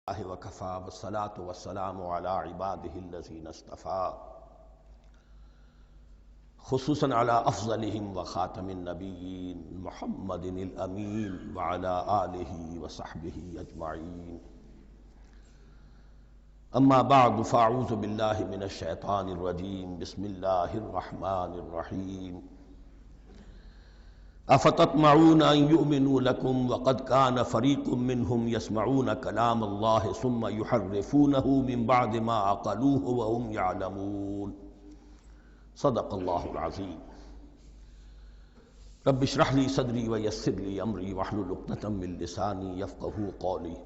اللہ وکفا والصلاة والسلام علی عباده الذین اصطفیٰ خصوصاً علی افضلہم وخاتم النبیین محمد الامین وعلی آلہ وصحبہ اجمعین اما بعد فاعوذ باللہ من الشیطان الرجیم بسم اللہ الرحمن الرحیم افتطمعون ان یؤمنوا لکم وقد کان فریق منہم یسمعون کلام اللہ ثم یحرفونہ من بعد ما عقلوہ وهم یعلمون صدق اللہ العظیم رب اشرح لی صدری ویسر لی امری واحلل عقدۃ من لسانی یفقہوا قولی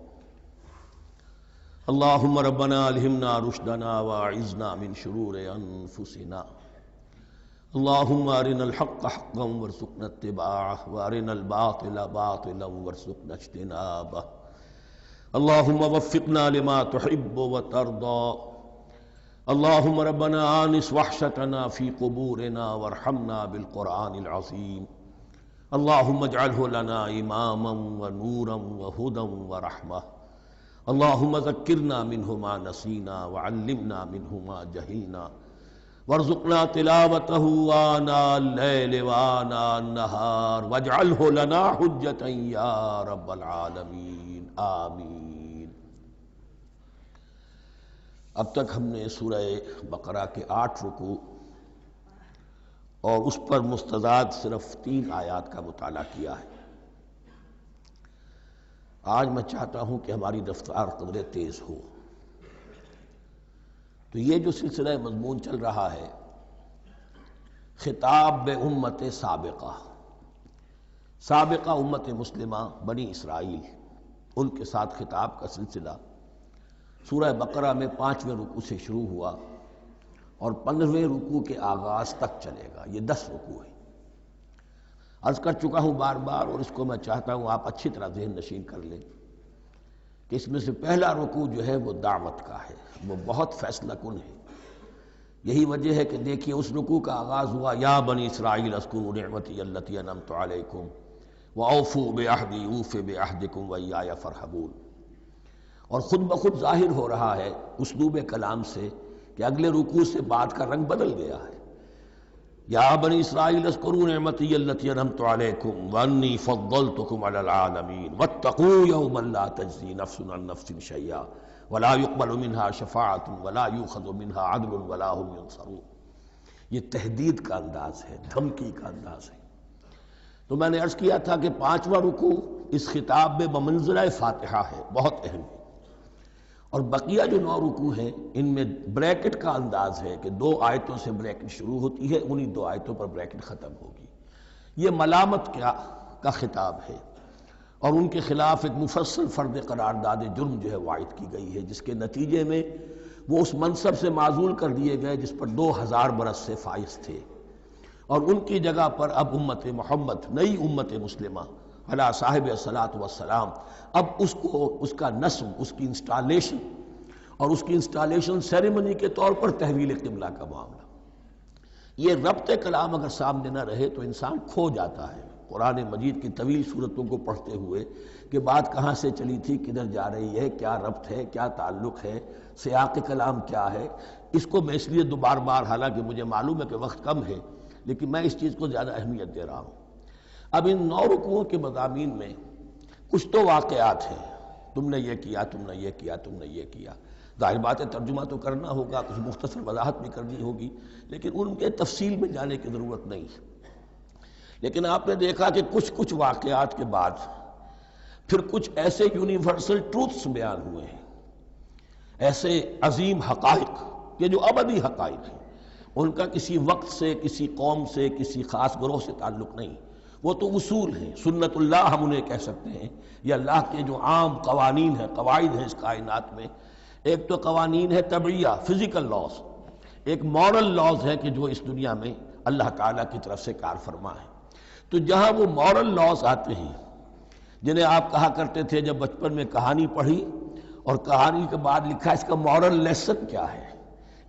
اللہم ربنا الہمنا رشدنا واعذنا من شرور انفسنا اللہم ارنا الحق حقا وارزقنا اتباعہ وارنا الباطل باطلا وارزقنا اجتنابہ اللہم وفقنا لما تحب وترضى اللہم ربنا آنس وحشتنا فی قبورنا وارحمنا بالقرآن العظیم اللہم اجعلہ لنا اماما ونورا وہدا ورحمہ اللہم ذکرنا منہ ما نسینا وعلمنا منہ ما جہلنا وارزقنا تلاوته آناء اللیل وآناء النہار واجعلہ لنا حجتا یا رب العالمین آمین۔ اب تک ہم نے سورہ بقرہ کے 8 رکوع اور اس پر مستضاد صرف 3 آیات کا مطالعہ کیا ہے۔ آج میں چاہتا ہوں کہ ہماری رفتار قدرے تیز ہو۔ تو یہ جو سلسلہ مضمون چل رہا ہے خطاب بے امت سابقہ امت مسلمہ بنی اسرائیل، ان کے ساتھ خطاب کا سلسلہ سورہ بقرہ میں 5ویں رکوع سے شروع ہوا اور 15ویں رکوع کے آغاز تک چلے گا۔ یہ 10 رکوع ہیں۔ عرض کر چکا ہوں بار بار، اور اس کو میں چاہتا ہوں آپ اچھی طرح ذہن نشین کر لیں کہ اس میں سے پہلا رکوع جو ہے وہ دعوت کا ہے، وہ بہت فیصلہ کن ہے۔ یہی وجہ ہے کہ دیکھیے اس رکوع کا آغاز ہوا یا بنی اسرائیل اذکروا نعمتی التی انعمت علیکم واوفوا بعہدی اوف بعہدکم وایای فارہبون، اور خود بخود ظاہر ہو رہا ہے اسلوب کلام سے کہ اگلے رکوع سے بات کا رنگ بدل گیا ہے۔ یا بنی اسرائیل اذکروا نعمتی التی انعمت علیکم وانی فضلتکم علی العالمین واتقوا یوما لا تجزی نفس عن نفس شیئا ولا يقبل منها شفاعة ولا يؤخذ منها عدل ولا هم ينصرون۔ یہ تہدید کا انداز ہے، دھمکی کا انداز ہے۔ تو میں نے عرض کیا تھا کہ 5واں رکوع اس خطاب میں بمنزلہ فاتحہ ہے، بہت اہم ہے، اور بقیہ جو 9 رکوع ہیں ان میں بریکٹ کا انداز ہے کہ 2 آیتوں سے بریکٹ شروع ہوتی ہے، انہی 2 آیتوں پر بریکٹ ختم ہوگی۔ یہ ملامت کا خطاب ہے، اور ان کے خلاف ایک مفصل فرد قرارداد جرم جو ہے وائد کی گئی ہے، جس کے نتیجے میں وہ اس منصب سے معزول کر دیے گئے جس پر 2000 برس سے فائز تھے، اور ان کی جگہ پر اب امت محمد، نئی امت مسلمہ علی صاحب الصلاۃ والسلام، اب اس کا نصب، اس کی انسٹالیشن، اور اس کی انسٹالیشن سیریمنی کے طور پر تحویل قبلہ کا معاملہ۔ یہ ربط کلام اگر سامنے نہ رہے تو انسان کھو جاتا ہے قرآن مجید کی طویل صورتوں کو پڑھتے ہوئے کہ بات کہاں سے چلی تھی، کدھر جا رہی ہے، کیا ربط ہے، کیا تعلق ہے، سیاق کلام کیا ہے۔ اس کو میں اس لیے بار بار، حالانکہ مجھے معلوم ہے کہ وقت کم ہے، لیکن میں اس چیز کو زیادہ اہمیت دے رہا ہوں۔ اب ان 9 رکوعوں کے مضامین میں کچھ تو واقعات ہیں، تم نے یہ کیا، تم نے یہ کیا، تم نے یہ کیا۔ ظاہر بات ہے ترجمہ تو کرنا ہوگا، کچھ مختصر وضاحت بھی کرنی ہوگی، لیکن ان کے تفصیل میں جانے کی ضرورت نہیں ہے۔ لیکن آپ نے دیکھا کہ کچھ واقعات کے بعد پھر کچھ ایسے یونیورسل ٹروتھس بیان ہوئے ہیں، ایسے عظیم حقائق کہ جو ابدی حقائق ہیں، ان کا کسی وقت سے، کسی قوم سے، کسی خاص گروہ سے تعلق نہیں، وہ تو اصول ہیں، سنت اللہ ہم انہیں کہہ سکتے ہیں، یہ اللہ کے جو عام قوانین ہیں، قواعد ہیں اس کائنات میں۔ ایک تو قوانین ہے طبعیہ، فزیکل لاز، ایک مورل لاز ہے کہ جو اس دنیا میں اللہ تعالیٰ کی طرف سے کار فرما ہے۔ تو جہاں وہ مورل لاز آتے ہیں جنہیں آپ کہا کرتے تھے جب بچپن میں کہانی پڑھی اور کہانی کے بعد لکھا اس کا مورل لیسن کیا ہے،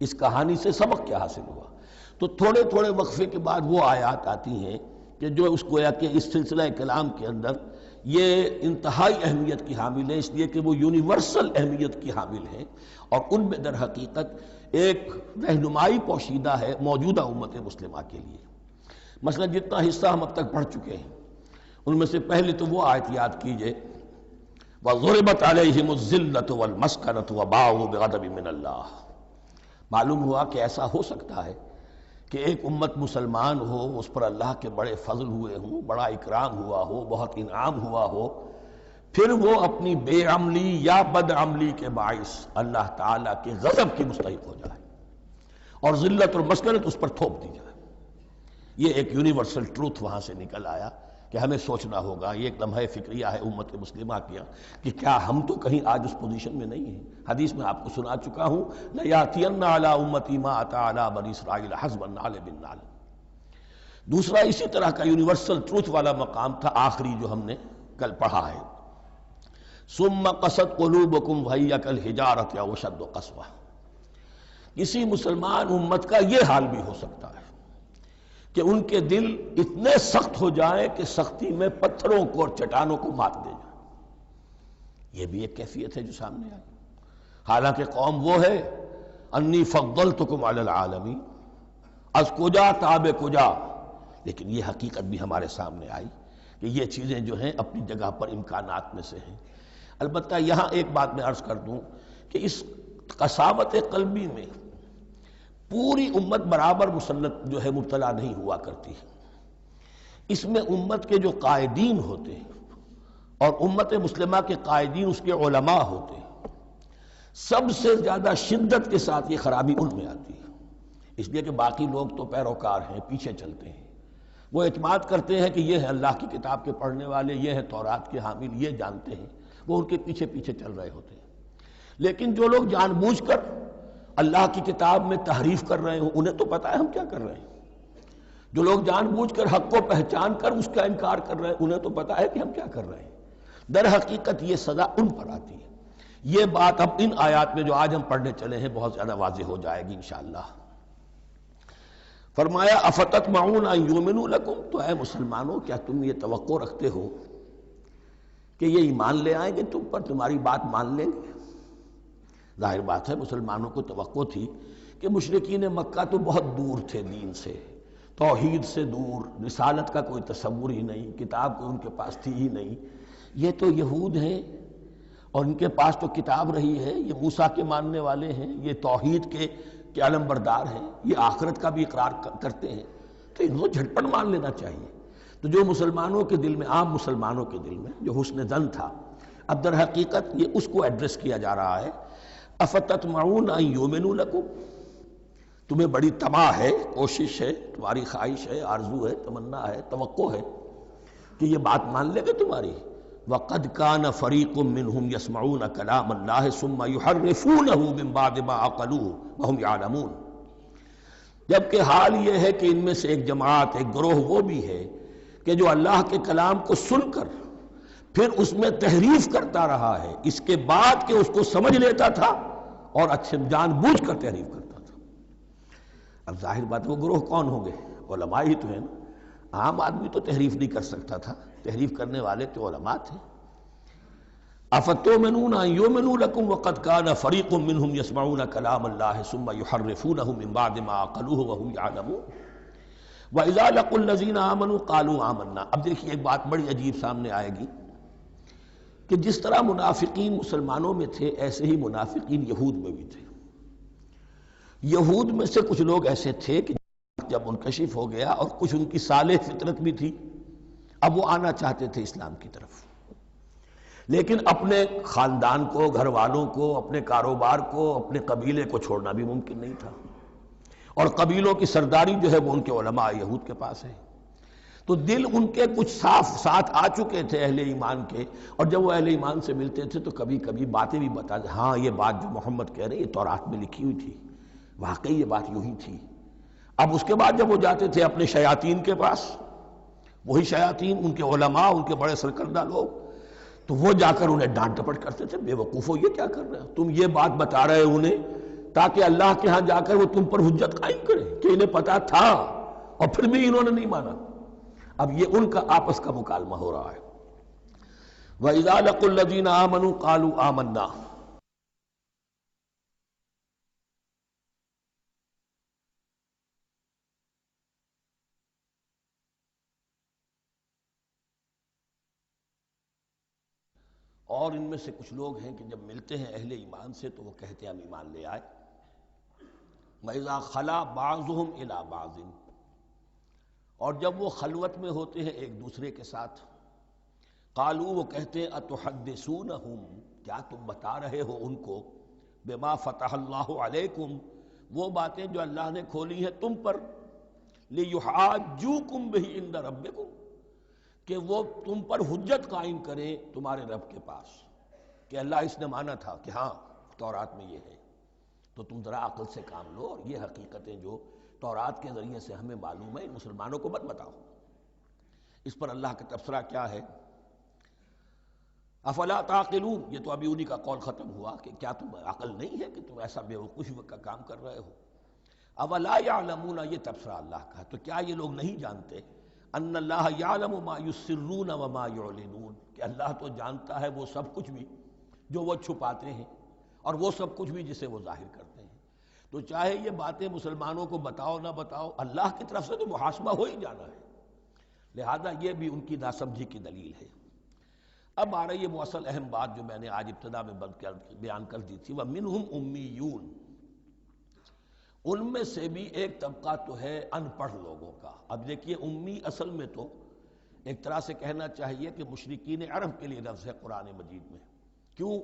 اس کہانی سے سبق کیا حاصل ہوا، تو تھوڑے تھوڑے وقفے کے بعد وہ آیات آتی ہیں کہ جو اس گویا کہ اس سلسلہ کلام کے اندر یہ انتہائی اہمیت کی حامل ہیں، اس لیے کہ وہ یونیورسل اہمیت کی حامل ہیں، اور ان میں در حقیقت ایک رہنمائی پوشیدہ ہے موجودہ امت مسلمہ کے لیے۔ مثلا جتنا حصہ ہم اب تک پڑھ چکے ہیں ان میں سے پہلے تو وہ آیت یاد کیجئے وَضُرِبَتْ عَلَيْهِمُ الذِّلَّةُ وَالْمَسْكَنَةُ وَبَاءُوا بِغَضَبٍ مِّنَ اللَّهِ۔ معلوم ہوا کہ ایسا ہو سکتا ہے کہ ایک امت مسلمان ہو، اس پر اللہ کے بڑے فضل ہوئے ہوں، بڑا اکرام ہوا ہو، بہت انعام ہوا ہو، پھر وہ اپنی بے عملی یا بد عملی کے باعث اللہ تعالیٰ کے غضب کی مستحق ہو جائے اور ذلت اور مسکنت اس پر تھوپ دی جائے۔ یہ ایک یونیورسل ٹروتھ وہاں سے نکل آیا کہ ہمیں سوچنا ہوگا، یہ ایک لمحہ فکریہ ہے امت مسلمہ کیا کہ کیا ہم تو کہیں آج اس پوزیشن میں نہیں ہیں۔ حدیث میں آپ کو سنا چکا ہوں لَيَأْتِيَنَّ عَلَىٰ أُمَّتِي مَا أَتَىٰ عَلَىٰ بَنِي إِسْرَائِيلَ حَسْبَ النَّعْلِ بِالنَّعْلِ۔ دوسرا اسی طرح کا یونیورسل ٹروتھ والا مقام تھا آخری جو ہم نے کل پڑھا ہے ثُمَّ قَسَتْ قُلُوبُكُمْ وَهِيَ كَالْحِجَارَةِ أَوْ أَشَدُّ قَسْوَةً۔ کسی مسلمان امت کا یہ حال بھی ہو سکتا ہے کہ ان کے دل اتنے سخت ہو جائیں کہ سختی میں پتھروں کو اور چٹانوں کو مات دے جائیں۔ یہ بھی ایک کیفیت ہے جو سامنے آئی، حالانکہ قوم وہ ہے انی فضلتکم علی العالمین، از کجا تاب کجا، لیکن یہ حقیقت بھی ہمارے سامنے آئی کہ یہ چیزیں جو ہیں اپنی جگہ پر امکانات میں سے ہیں۔ البتہ یہاں ایک بات میں عرض کر دوں کہ اس قساوت قلبی میں پوری امت برابر مسلط جو ہے مبتلا نہیں ہوا کرتی ہے۔ اس میں امت کے جو قائدین ہوتے ہیں اور امت مسلمہ کے قائدین اس کے علماء ہوتے ہیں، سب سے زیادہ شدت کے ساتھ یہ خرابی ان میں آتی ہے، اس لیے کہ باقی لوگ تو پیروکار ہیں، پیچھے چلتے ہیں، وہ اعتماد کرتے ہیں کہ یہ ہے اللہ کی کتاب کے پڑھنے والے، یہ ہے تورات کے حامل، یہ جانتے ہیں، وہ ان کے پیچھے پیچھے چل رہے ہوتے ہیں۔ لیکن جو لوگ جان بوجھ کر اللہ کی کتاب میں تحریف کر رہے ہوں انہیں تو پتہ ہے ہم کیا کر رہے ہیں، جو لوگ جان بوجھ کر حق کو پہچان کر اس کا انکار کر رہے ہیں انہیں تو پتہ ہے کہ ہم کیا کر رہے ہیں۔ در حقیقت یہ سزا ان پر آتی ہے۔ یہ بات اب ان آیات میں جو آج ہم پڑھنے چلے ہیں بہت زیادہ واضح ہو جائے گی انشاءاللہ۔ فرمایا افتطمعون ان یؤمنوا لکم، تو اے مسلمانوں کیا تم یہ توقع رکھتے ہو کہ یہ ایمان لے آئیں گے تم پر، تمہاری بات مان لیں گے؟ ظاہر بات ہے مسلمانوں کو توقع تھی کہ مشرکین مکہ تو بہت دور تھے دین سے، توحید سے دور، رسالت کا کوئی تصور ہی نہیں، کتاب کوئی ان کے پاس تھی ہی نہیں۔ یہ تو یہود ہیں اور ان کے پاس تو کتاب رہی ہے، یہ موسیٰ کے ماننے والے ہیں، یہ توحید کے علم بردار ہیں، یہ آخرت کا بھی اقرار کرتے ہیں، تو ان کو جھٹپٹ مان لینا چاہیے۔ تو جو مسلمانوں کے دل میں، عام مسلمانوں کے دل میں جو حسن ظن تھا، اب در حقیقت یہ اس کو ایڈریس کیا جا رہا ہے افتطمعون ان یؤمنوا لکم، تمہیں بڑی طمع ہے، کوشش ہے، تمہاری خواہش ہے، آرزو ہے، تمنا ہے، توقع ہے کہ یہ بات مان لے گے تمہاری۔ وَقَدْ كَانَ فَرِيقٌ مِّنْهُمْ يَسْمَعُونَ كَلَامَ اللَّهِ ثُمَّ يُحَرِّفُونَهُ مِن بَعْدِ مَا عَقَلُوهُ وَهُمْ يَعْلَمُونَ، جبکہ حال یہ ہے کہ ان میں سے ایک جماعت، ایک گروہ وہ بھی ہے کہ جو اللہ کے کلام کو سن کر پھر اس میں تحریف کرتا رہا ہے، اس کے بعد کہ اس کو سمجھ لیتا تھا اور اچھے جان بوجھ کر تحریف کرتا تھا۔ اب ظاہر بات وہ گروہ کون ہوں گے؟ علماء ہی تو ہیں نا، عام آدمی تو تحریف نہیں کر سکتا تھا، تحریف کرنے والے تو علماء تھے۔ افتؤمنون ان یؤمنوا لکم وقد کان فریق منهم یسمعون کلام اللہ ثم یحرفونہ من بعد ما عقلوہ وهم یعلمون واذا لقوا الذین آمنوا قالوا آمنا۔ اب دیکھیے ایک بات بڑی عجیب سامنے آئے گی کہ جس طرح منافقین مسلمانوں میں تھے ایسے ہی منافقین یہود میں بھی تھے۔ یہود میں سے کچھ لوگ ایسے تھے کہ جب منکشف ہو گیا اور کچھ ان کی صالح فطرت بھی تھی، اب وہ آنا چاہتے تھے اسلام کی طرف، لیکن اپنے خاندان کو، گھر والوں کو، اپنے کاروبار کو، اپنے قبیلے کو چھوڑنا بھی ممکن نہیں تھا، اور قبیلوں کی سرداری جو ہے وہ ان کے علماء یہود کے پاس ہے۔ تو دل ان کے کچھ صاف ساتھ آ چکے تھے اہل ایمان کے، اور جب وہ اہل ایمان سے ملتے تھے تو کبھی کبھی باتیں بھی بتاتے، ہاں یہ بات جو محمد کہہ رہے ہیں یہ تورات میں لکھی ہوئی تھی، واقعی یہ بات یوں ہی تھی۔ اب اس کے بعد جب وہ جاتے تھے اپنے شیاطین کے پاس، وہی شیاطین ان کے علماء، ان کے بڑے سرکردہ لوگ، تو وہ جا کر انہیں ڈانٹ ڈپٹ کرتے تھے، بے وقوفو یہ کیا کر رہے ہو تم، یہ بات بتا رہے ہو انہیں تاکہ اللہ کے ہاں جا کر وہ تم پر حجت قائم کرے کہ انہیں پتا تھا اور پھر بھی انہوں نے نہیں مانا۔ اب یہ ان کا آپس کا مکالمہ ہو رہا ہے۔ وَإِذَا لَقُوا الَّذِينَ آمَنُوا قَالُوا آمَنَّا. اور ان میں سے کچھ لوگ ہیں کہ جب ملتے ہیں اہل ایمان سے تو وہ کہتے ہیں ہم ایمان لے آئے. وَإِذَا خَلَا بَعْضُهُمْ إِلَى بَعْضٍ، اور جب وہ خلوت میں ہوتے ہیں ایک دوسرے کے ساتھ، قالوا وہ کہتے ہیں اتحدثونہم، کیا تم بتا رہے ہو ان کو، بما فتح اللہ علیکم، وہ باتیں جو اللہ نے کھولی ہیں تم پر، لیحاجوکم بہ عند ربکم، کہ وہ تم پر حجت قائم کریں تمہارے رب کے پاس، کہ اللہ اس نے مانا تھا کہ ہاں تورات میں یہ ہے، تو تم ذرا عقل سے کام لو، اور یہ حقیقتیں جو تورات کے ذریعے سے ہمیں معلوم ہے ان مسلمانوں کو مت بتاؤ. اس پر اللہ کا تبصرہ کیا ہے؟ افلا تعقلون، یہ تو ابھی انہی کا قول ختم ہوا کہ کیا تم عقل نہیں ہے کہ تم ایسا بیوقوفی کا کام کر رہے ہو. اولا یعلمون، یہ تبصرہ اللہ کا، تو کیا یہ لوگ نہیں جانتے ان اللہ یعلم ما یسرون وما یعلنون، کہ اللہ تو جانتا ہے وہ سب کچھ بھی جو وہ چھپاتے ہیں اور وہ سب کچھ بھی جسے وہ ظاہر کرتے ہیں. تو چاہے یہ باتیں مسلمانوں کو بتاؤ نہ بتاؤ، اللہ کی طرف سے تو محاسبہ ہو ہی جانا ہے، لہذا یہ بھی ان کی ناسمجھی کی دلیل ہے. اب آ رہی ہے وہ اصل اہم بات جو میں نے آج ابتدا میں بیان کر دی تھی، وَمِنْهُمْ أُمِّيُّونَ، ان میں سے بھی ایک طبقہ تو ہے ان پڑھ لوگوں کا. اب دیکھیے امی اصل میں تو ایک طرح سے کہنا چاہیے کہ مشرکین عرب کے لیے لفظ ہے قرآن مجید میں. کیوں؟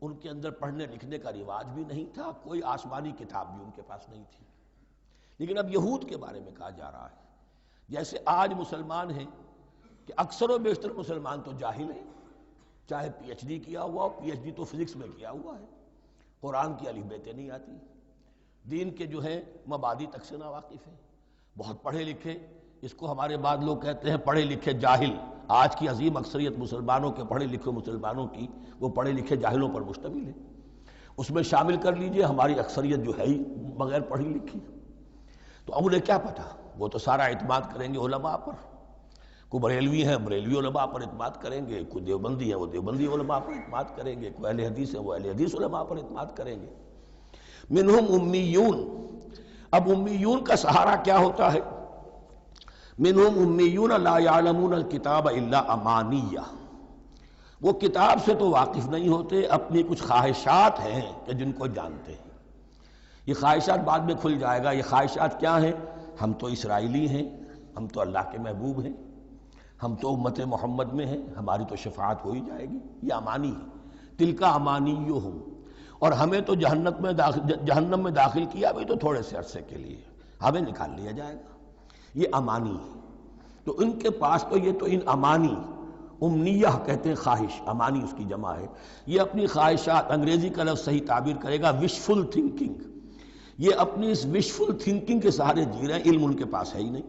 ان کے اندر پڑھنے لکھنے کا رواج بھی نہیں تھا، کوئی آسمانی کتاب بھی ان کے پاس نہیں تھی. لیکن اب یہود کے بارے میں کہا جا رہا ہے، جیسے آج مسلمان ہیں کہ اکثر و بیشتر مسلمان تو جاہل ہیں، چاہے پی ایچ ڈی کیا ہوا ہو، پی ایچ ڈی تو فزکس میں کیا ہوا ہے، قرآن کی الف بیتیں نہیں آتی، دین کے جو ہیں مبادی تک سے ناواقف ہیں، بہت پڑھے لکھے، اس کو ہمارے بعد لوگ کہتے ہیں پڑھے لکھے جاہل. آج کی عظیم اکثریت مسلمانوں کے پڑھے لکھے مسلمانوں کی وہ پڑھے لکھے جاہلوں پر مشتمل ہے. اس میں شامل کر لیجئے ہماری اکثریت جو ہے ہی بغیر پڑھی لکھی. تو اب انہیں کیا پتہ، وہ تو سارا اعتماد کریں گے علماء پر. کوئی بریلوی ہیں بریلوی علماء پر اعتماد کریں گے، کوئی دیوبندی ہیں وہ دیوبندی علماء پر اعتماد کریں گے، کوئی اہل حدیث ہیں وہ اہل حدیث علماء پر اعتماد کریں گے. منہم امیون، اب امیون کا سہارا کیا ہوتا ہے؟ منہم امیون لا یعلمون الکتاب الا امانیہ، وہ کتاب سے تو واقف نہیں ہوتے، اپنی کچھ خواہشات ہیں کہ جن کو جانتے ہیں. یہ خواہشات بعد میں کھل جائے گا. یہ خواہشات کیا ہیں؟ ہم تو اسرائیلی ہیں، ہم تو اللہ کے محبوب ہیں، ہم تو امت محمد میں ہیں، ہماری تو شفاعت ہو ہی جائے گی. یہ امانی ہے، تلک امانیہم، اور ہمیں تو جہنم میں داخل کیا بھی تو تھوڑے سے عرصے کے لیے، ہمیں نکال لیا جائے گا. یہ امانی ہے. تو ان کے پاس تو یہ تو ان امانی، امنیہ کہتے ہیں خواہش، امانی اس کی جمع ہے. یہ اپنی خواہشات، انگریزی کا لفظ صحیح تعبیر کرے گا وشفل تھنکنگ، یہ اپنی اس وشفل تھنکنگ کے سہارے جی رہے ہیں، علم ان کے پاس ہے ہی نہیں.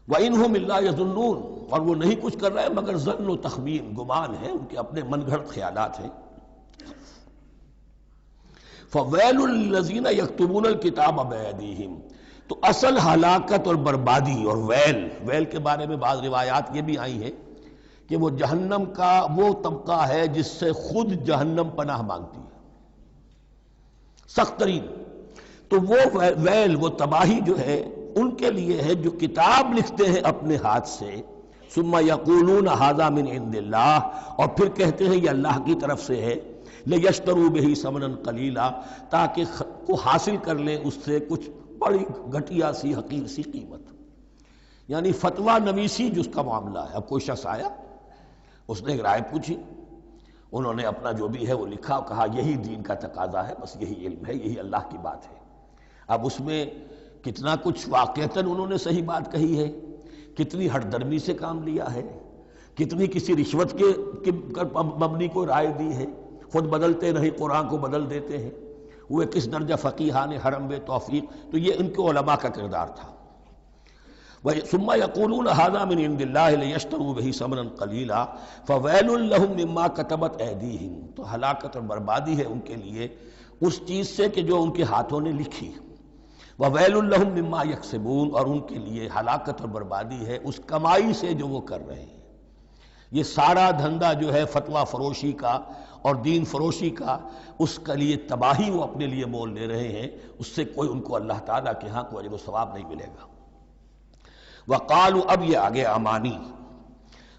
وَإِنْهُمْ إِلَّا يَظُنُّونَ، اور وہ نہیں کچھ کر رہے ہیں مگر ظن و تخمین، گمان ہے، ان کے اپنے من گھڑت خیالات ہیں. فَوَيْلٌ لِّلَّذِينَ يَكْتُبُونَ الْكِتَابَ بِأَيْدِيهِمْ، تو اصل ہلاکت اور بربادی اور ویل کے بارے میں بعض روایات یہ بھی آئی ہیں کہ وہ جہنم کا وہ طبقہ ہے جس سے خود جہنم پناہ مانگتی ہے، سخت ترین. تو وہ ویل، وہ تباہی جو ہے ان کے لیے ہے جو کتاب لکھتے ہیں اپنے ہاتھ سے، ثم یقولون ھذا من عند اللہ، اور پھر کہتے ہیں یہ اللہ کی طرف سے ہے، لیشتروا بہ ثمنا قلیلا، تاکہ کو حاصل کر لیں اس سے کچھ بڑی گھٹیا سی حقیر سی قیمت. یعنی فتویٰ نویسی جس کا معاملہ ہے. اب کوئی شخص آیا، اس نے ایک رائے پوچھی، انہوں نے اپنا جو بھی ہے وہ لکھا اور کہا یہی دین کا تقاضا ہے، بس یہی علم ہے، یہی اللہ کی بات ہے. اب اس میں کتنا کچھ واقعتاً انہوں نے صحیح بات کہی ہے، کتنی ہٹ درمی سے کام لیا ہے، کتنی کسی رشوت کے مبنی کو رائے دی ہے، خود بدلتے نہیں قرآن کو بدل دیتے ہیں، وہ کس درجہ فقیہان حرم بے توفیق. تو یہ ان کے علماء کا کردار تھا. ثم یقولون ھذا من عند اللہ لیشتروا بہ ثمنا قلیلا فویل لہم مما کتبت ایدیہم، تو ہلاکت اور بربادی ہے ان کے لیے اس چیز سے کہ جو ان کے ہاتھوں نے لکھی. وویل لہم مما یکسبون، اور ان کے لیے ہلاکت اور بربادی ہے اس کمائی سے جو وہ کر رہے ہیں. یہ سارا دھندا جو ہے فتویٰ فروشی کا اور دین فروشی کا، اس کے لیے تباہی وہ اپنے لیے مول لے رہے ہیں، اس سے کوئی ان کو اللہ تعالیٰ کے ہاں کوئی اجر و ثواب نہیں ملے گا۔ وقالوا، اب یہ آگے امانی،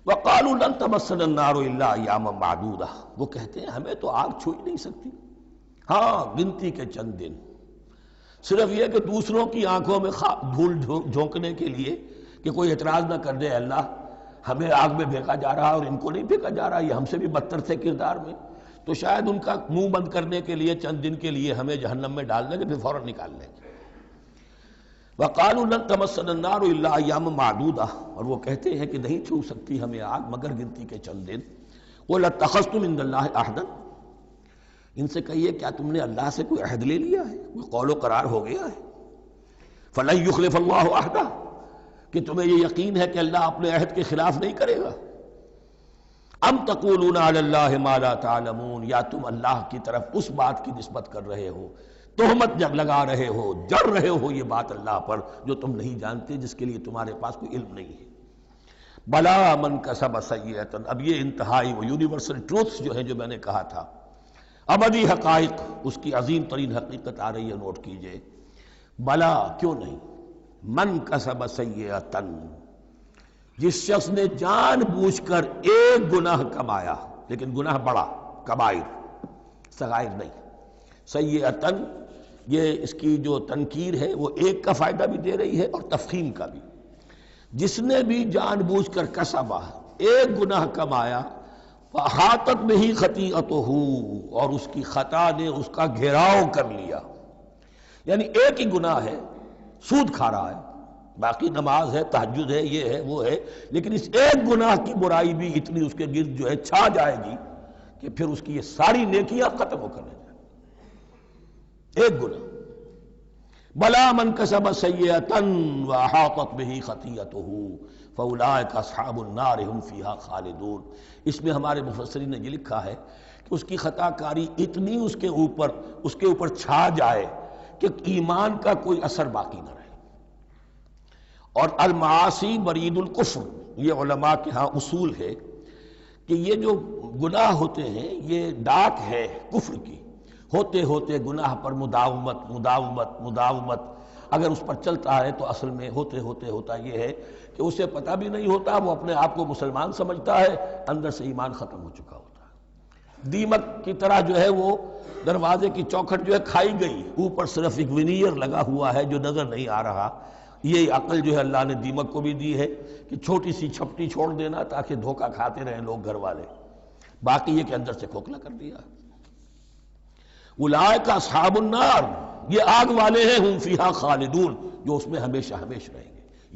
وقالوا لن تمسنا النار الا ایاما معدودہ، وہ کہتے ہیں ہمیں تو آگ چھو ہی نہیں سکتی، ہاں گنتی کے چند دن، صرف یہ کہ دوسروں کی آنکھوں میں دھول جھونکنے کے لیے کہ کوئی اعتراض نہ کر دے، اللہ ہمیں آگ میں پھینکا جا رہا اور ان کو نہیں پھینکا جا رہا، یہ ہم سے بھی بدتر تھے کردار میں، تو شاید ان کا منہ بند کرنے کے لیے چند دن کے لیے ہمیں جہنم میں ڈال دیں گے، پھر فوراً نکال لیں گے۔ وقالوا لن تمسنا النار الا ایاما معدودہ، اور وہ کہتے ہیں کہ نہیں چھو سکتی ہمیں آگ مگر گنتی کے چند دن۔ قل اتخذتم عند اللہ عہدا، ان سے کہیے کیا تم نے اللہ سے کوئی عہد لے لیا ہے، کوئی قول و قرار ہو گیا ہے؟ فلن یخلف اللہ عہدہ، کہ تمہیں یہ یقین ہے کہ اللہ اپنے عہد کے خلاف نہیں کرے گا؟ ام تقولون علی اللہ ما لا تعلمون، یا تم اللہ کی طرف اس بات کی نسبت کر رہے ہو، تہمت جب لگا رہے ہو، جڑ رہے ہو یہ بات اللہ پر جو تم نہیں جانتے، جس کے لیے تمہارے پاس کوئی علم نہیں ہے۔ بلا من کسب سیئۃ، اب یہ انتہائی وہ یونیورسل ٹروتھس جو ہیں جو میں نے کہا تھا، ابدی حقائق، اس کی عظیم ترین حقیقت آ رہی ہے، نوٹ کیجئے۔ بلا، کیوں نہیں، من کسب سیئۃ، جس شخص نے جان بوجھ کر ایک گناہ کمایا، لیکن گناہ بڑا، کبائر، صغائر نہیں، سیئۃ، یہ اس کی جو تنکیر ہے وہ ایک کا فائدہ بھی دے رہی ہے اور تفخیم کا بھی۔ جس نے بھی جان بوجھ کر کسبا، ایک گناہ کمایا، فاحاطت بہ خطیئتہ، اور اس کی خطا نے اس کا گھیراؤ کر لیا، یعنی ایک ہی گناہ ہے، سود کھا رہا ہے، باقی نماز ہے، تہجد ہے، یہ ہے وہ ہے، لیکن اس ایک گناہ کی برائی بھی اتنی اس کے گرد جو ہے چھا جائے گی کہ پھر اس کی یہ ساری نیکیاں ختم ہو کر رہ جائیں، ایک گناہ۔ بلا من کسب سیئۃ واحاطت بہ خطیئتہ فاولئک اصحاب النار هم فیہا خالدون، اس میں ہمارے مفسرین نے یہ لکھا ہے کہ اس کی خطا کاری اتنی اس کے اوپر چھا جائے کہ ایمان کا کوئی اثر باقی نہ رہے۔ اور المعاصی برید الکفر، یہ علماء کے ہاں اصول ہے کہ یہ جو گناہ ہوتے ہیں یہ ڈاک ہے کفر کی، ہوتے ہوتے گناہ پر مداومت اگر اس پر چلتا ہے تو اصل میں ہوتے ہوتے ہوتا یہ ہے کہ اسے پتہ بھی نہیں ہوتا، وہ اپنے آپ کو مسلمان سمجھتا ہے، اندر سے ایمان ختم ہو چکا ہوتا ہے۔ دیمک کی طرح جو ہے وہ دروازے کی چوکھٹ جو ہے کھائی گئی، اوپر صرف ایک ونیئر لگا ہوا ہے جو نظر نہیں آ رہا۔ یہ عقل جو ہے اللہ نے دیمک کو بھی دی ہے کہ چھوٹی سی چھپٹی چھوڑ دینا تاکہ دھوکہ کھاتے رہیں لوگ گھر والے، باقی یہ کہ اندر سے کھوکھلا کر دیا۔ اولئک اصحاب النار، یہ آگ والے ہیں، ہم فیہا خالدون، جو اس میں ہمیشہ ہمیشہ رہیں گے۔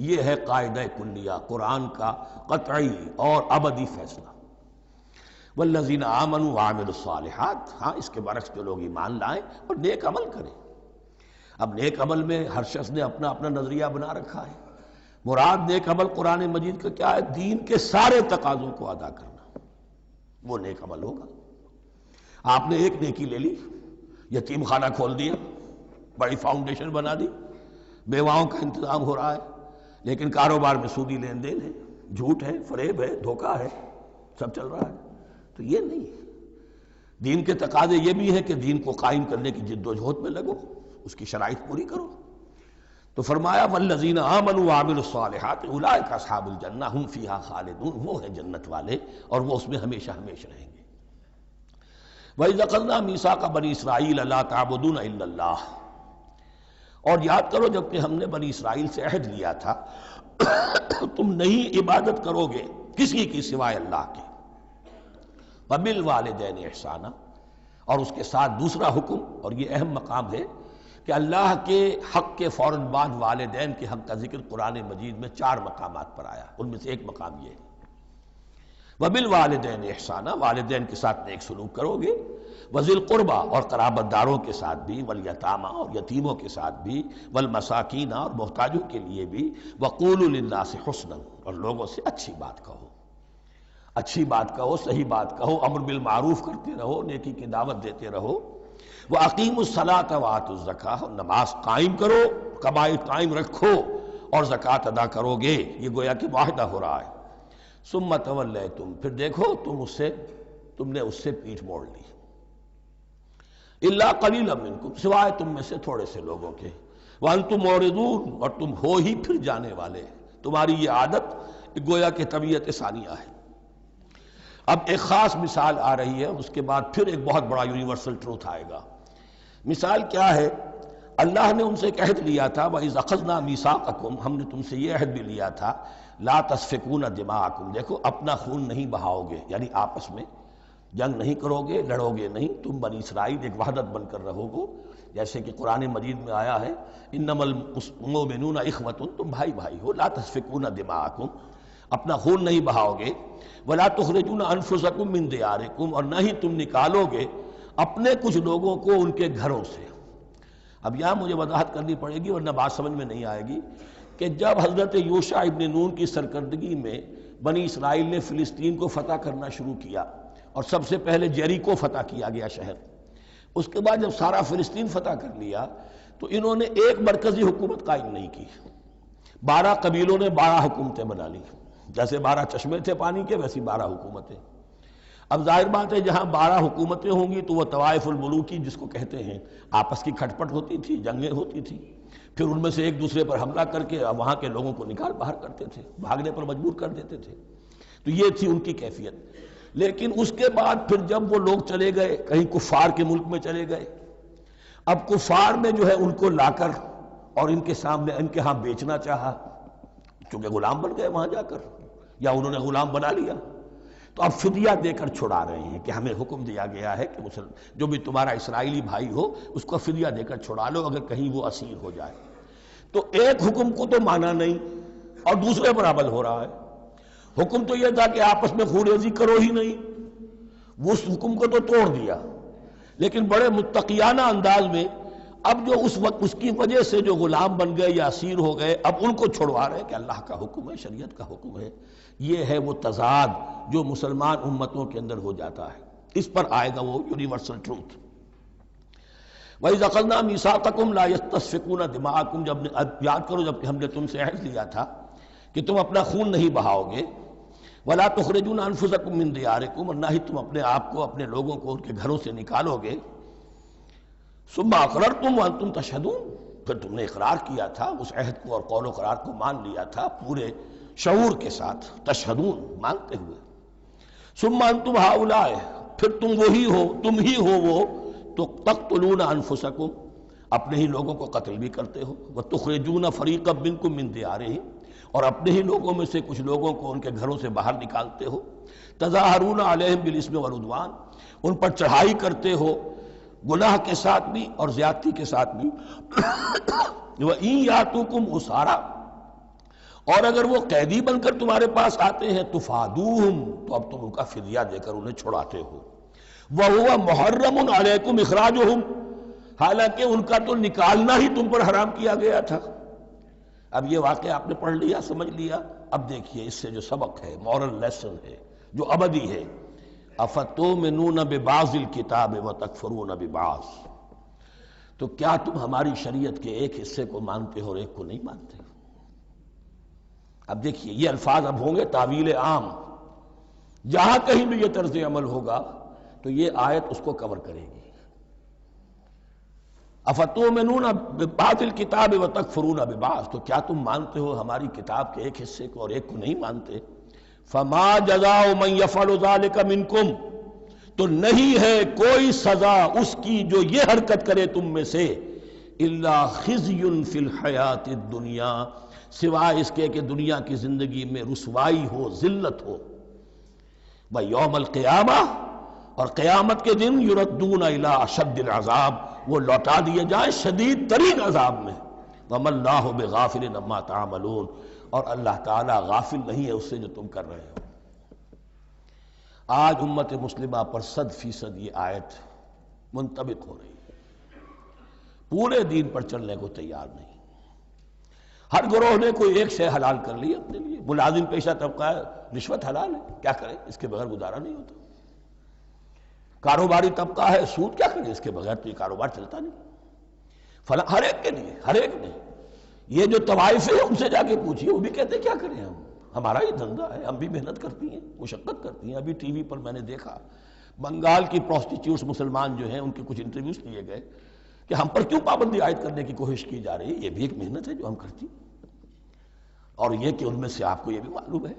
یہ ہے قاعدہ کلیہ، قرآن کا قطعی اور ابدی فیصلہ۔ والذین آمنوا وعملوا الصالحات، ہاں اس کے برعکس جو لوگ ایمان لائیں اور نیک عمل کریں۔ اب نیک عمل میں ہر شخص نے اپنا اپنا نظریہ بنا رکھا ہے۔ مراد نیک عمل قرآن مجید کا کیا ہے؟ دین کے سارے تقاضوں کو ادا کرنا، وہ نیک عمل ہوگا۔ آپ نے ایک نیکی لے لی، یتیم خانہ کھول دیا، بڑی فاؤنڈیشن بنا دی، بیواؤں کا انتظام ہو رہا ہے، لیکن کاروبار میں سودی لین دین ہے، جھوٹ ہے، فریب ہے، دھوکہ ہے، سب چل رہا ہے، تو یہ نہیں ہے۔ دین کے تقاضے یہ بھی ہے کہ دین کو قائم کرنے کی جد و جہد میں لگو، اس کی شرائط پوری کرو۔ تو فرمایا والذین آمنوا وعملوا الصالحات اولئک اصحاب الجنہ هم فیہا خالدون، وہ ہیں جنت والے اور وہ اس میں ہمیشہ ہمیشہ رہیں گے۔ وَإِذْ أَخَذْنَا مِيثَاقَ بَنِي إِسْرَائِيلَ لَا تَعْبُدُونَ إِلَّا اللَّهَ، اور یاد کرو جب کہ ہم نے بنی اسرائیل سے عہد لیا تھا تم نہیں عبادت کرو گے کسی کی سوائے اللہ کے۔ وَبِالْوَالِدَيْنِ إِحْسَانًا، اور اس کے ساتھ دوسرا حکم، اور یہ اہم مقام ہے کہ اللہ کے حق کے فوراً بعد والدین کے حق کا ذکر قرآن مجید میں 4 مقامات پر آیا، ان میں سے ایک مقام یہ ہے وَبِالْوَالِدَيْنِ إِحْسَانًا، والدین کے ساتھ نیک سلوک کرو گے، وَذِي الْقُرْبَى، اور قرابت داروں کے ساتھ بھی، وَالْيَتَامَى، اور یتیموں کے ساتھ بھی، وَالْمَسَاكِينَ، اور محتاجوں کے لیے بھی، وَقُولُوا لِلنَّاسِ حُسْنًا، اور لوگوں سے اچھی بات کہو، اچھی بات کہو، صحیح بات کہو، امر بالمعروف کرتے رہو، نیکی کی دعوت دیتے رہو۔ وَأَقِيمُوا الصَّلَاةَ وَآتُوا الزَّكَاةَ، اور نماز قائم کرو، قبائل قائم رکھو اور زکوٰۃ ادا کرو گے، یہ گویا کہ معاہدہ ہو رہا ہے۔ ثم تولیتم، پھر دیکھو تم نے اس سے پیٹھ موڑ لی، الا قلیلا منکم، سوائے تم میں سے تھوڑے سے لوگوں کے، وانتم معرضون، اور تم ہو ہی پھر جانے والے، تمہاری یہ عادت گویا کہ طبیعت ثانیہ ہے۔ اب ایک خاص مثال آ رہی ہے، اس کے بعد پھر ایک بہت بڑا یونیورسل ٹروتھ آئے گا۔ مثال کیا ہے؟ اللہ نے ان سے ایک عہد لیا تھا، وَإِذْ أَخَذْنَا مِيثَاقَكُمْ، ہم نے تم سے یہ عہد بھی لیا تھا، لَا تَسْفِكُونَ دِمَاءَكُمْ، دیکھو اپنا خون نہیں بہاؤ گے، یعنی آپس میں جنگ نہیں کرو گے، لڑو گے نہیں، تم بنی اسرائیل ایک وحدت بن کر رہو گے، جیسے کہ قرآن مجید میں آیا ہے انما المؤمنون اخوۃ، تم بھائی بھائی ہو، لا تسفکون دماءکم، اپنا خون نہیں بہاؤ گے، ولا تخرجون انفسکم من دیارکم، اور نہ ہی تم نکالو گے اپنے کچھ لوگوں کو ان کے گھروں سے۔ اب یہاں مجھے وضاحت کرنی پڑے گی ورنہ بات سمجھ میں نہیں آئے گی کہ جب حضرت یوشع ابن نون کی سرکردگی میں بنی اسرائیل نے فلسطین کو فتح کرنا شروع کیا، اور سب سے پہلے جیریکو فتح کیا گیا شہر، اس کے بعد جب سارا فلسطین فتح کر لیا تو انہوں نے ایک مرکزی حکومت قائم نہیں کی، 12 قبیلوں نے 12 حکومتیں بنا لی، جیسے 12 چشمے تھے پانی کے ویسی 12 حکومتیں۔ اب ظاہر بات ہے جہاں 12 حکومتیں ہوں گی تو وہ طوائف الملوکی جس کو کہتے ہیں، آپس کی کھٹ پٹ ہوتی تھی، جنگیں ہوتی تھی، پھر ان میں سے ایک دوسرے پر حملہ کر کے وہاں کے لوگوں کو نکال باہر کرتے تھے، بھاگنے پر مجبور کر دیتے تھے، تو یہ تھی ان کی کیفیت۔ لیکن اس کے بعد پھر جب وہ لوگ چلے گئے کہیں کفار کے ملک میں چلے گئے، اب کفار نے جو ہے ان کو لا کر اور ان کے سامنے ان کے ہاں بیچنا چاہا، چونکہ غلام بن گئے وہاں جا کر، یا انہوں نے غلام بنا لیا، تو اب فدیہ دے کر چھڑا رہے ہیں کہ ہمیں حکم دیا گیا ہے کہ جو بھی تمہارا اسرائیلی بھائی ہو اس کو فدیہ دے کر چھڑا لو اگر کہیں وہ اسیر ہو جائے۔ تو ایک حکم کو تو مانا نہیں اور دوسرے پر عمل ہو رہا ہے۔ حکم تو یہ تھا کہ آپس میں خون ریزی کرو ہی نہیں، وہ اس حکم کو تو توڑ دیا، لیکن بڑے متقیانہ انداز میں اب جو اس وقت اس کی وجہ سے جو غلام بن گئے یا اسیر ہو گئے اب ان کو چھڑوا رہے ہیں کہ اللہ کا حکم ہے، شریعت کا حکم ہے۔ یہ ہے وہ تضاد جو مسلمان امتوں کے اندر ہو جاتا ہے، اس پر آئے گا وہ یونیورسل ٹروتھ۔ وَإِذْ أَخَذْنَا مِيثَاقَكُمْ لَا يَسْتَسْفِكُونَ دِمَاءَكُمْ، جب یاد کرو جب ہم نے تم سے عہد لیا تھا کہ تم اپنا خون نہیں بہاؤ گے، وَلَا تُخْرِجُونَ أَنفُسَكُم مِّن دِيَارِكُمْ، اور نہ ہی تم اپنے آپ کو اپنے لوگوں کو ان کے گھروں سے نکالو گے، ثُمَّ أَقْرَرْتُمْ وَأَنْتُمْ تَشْهَدُونَ، پھر تم نے اقرار کیا تھا اس عہد کو اور قول و قرار کو مان لیا تھا پورے شعور کے ساتھ، تشہدون مانتے ہوئے، ثُمَّ أَنْتُمْ هَؤُلَاءِ، پھر تم وہی ہو، تم ہی ہو وہ تو تقتلون انفسکم، اپنے ہی لوگوں کو قتل بھی کرتے ہو، وتخرجون فریقا منکم من دیارہم، اور اپنے ہی لوگوں میں سے کچھ لوگوں کو ان کے گھروں سے باہر نکالتے ہو، تظاہرون علیہم بالاسم والعدوان، ان پر چڑھائی کرتے ہو گناہ کے ساتھ بھی اور زیادتی کے ساتھ بھی، وَإِن یاتوکم اسارا، اور اگر وہ قیدی بن کر تمہارے پاس آتے ہیں تفادوہم، تو اب تم ان کا فدیہ دے کر انہیں چھڑاتے ہو، وَهُوَ مُحَرَّمٌ عَلَيْكُمْ إِخْرَاجُهُمْ، حالانکہ ان کا تو نکالنا ہی تم پر حرام کیا گیا تھا۔ اب یہ واقعہ آپ نے پڑھ لیا، سمجھ لیا، اب دیکھیے اس سے جو سبق ہے، مورل لیسن ہے جو ابدی ہے، أَفَتُؤْمِنُونَ بِبَعْضِ الْكِتَابِ وَتَكْفُرُونَ بِبَعْضٍ، تو کیا تم ہماری شریعت کے ایک حصے کو مانتے ہو اور ایک کو نہیں مانتے؟ اب دیکھیے یہ الفاظ اب ہوں گے تعویل عام، جہاں کہیں بھی یہ طرز عمل ہوگا تو یہ آیت اس کو کور کرے گی۔ افتؤمنون ببعض الکتاب وتکفرون ببعض، تو کیا تم مانتے ہو ہماری کتاب کے ایک حصے کو اور ایک کو نہیں مانتے؟ فما جزاء من یفعل ذلک منکم، تو نہیں ہے کوئی سزا اس کی جو یہ حرکت کرے تم میں سے، الا خزی فی الحیات الدنیا، سوائے اس کے کہ دنیا کی زندگی میں رسوائی ہو، ذلت ہو، ویوم القیامہ، اور قیامت کے دن یردون الی اشد العذاب، وہ لوٹا دیے جائیں شدید ترین عذاب میں، وما اللہ بغافل عما تعملون، اور اللہ تعالیٰ غافل نہیں ہے اس سے جو تم کر رہے ہو۔ آج امت مسلمہ پر 100% یہ آیت منطبق ہو رہی ہے، پورے دین پر چلنے کو تیار نہیں، ہر گروہ نے کوئی ایک شے حلال کر لی اپنے لیے، ملازم پیشہ طبقہ ہے، رشوت حلال ہے، کیا کرے اس کے بغیر گزارا نہیں ہوتا، کاروباری طبقہ ہے، سود کیا کرے اس کے بغیر تو یہ کاروبار چلتا نہیں، فلاں ہر ایک کے لیے، ہر ایک نے، یہ جو طوائف ہے ان سے جا کے پوچھیے وہ بھی کہتے کیا کریں ہم، ہمارا ہی دھندا ہے، ہم بھی محنت کرتی ہیں، مشقت کرتی ہیں۔ ابھی ٹی وی پر میں نے دیکھا بنگال کی پروسٹیٹیوٹس مسلمان جو ہیں ان کے کچھ انٹرویوز لیے گئے کہ ہم پر کیوں پابندی عائد کرنے کی کوشش کی جا رہی ہے، یہ بھی ایک محنت ہے جو ہم کرتی ہیں۔ اور یہ کہ ان میں سے آپ کو یہ بھی معلوم ہے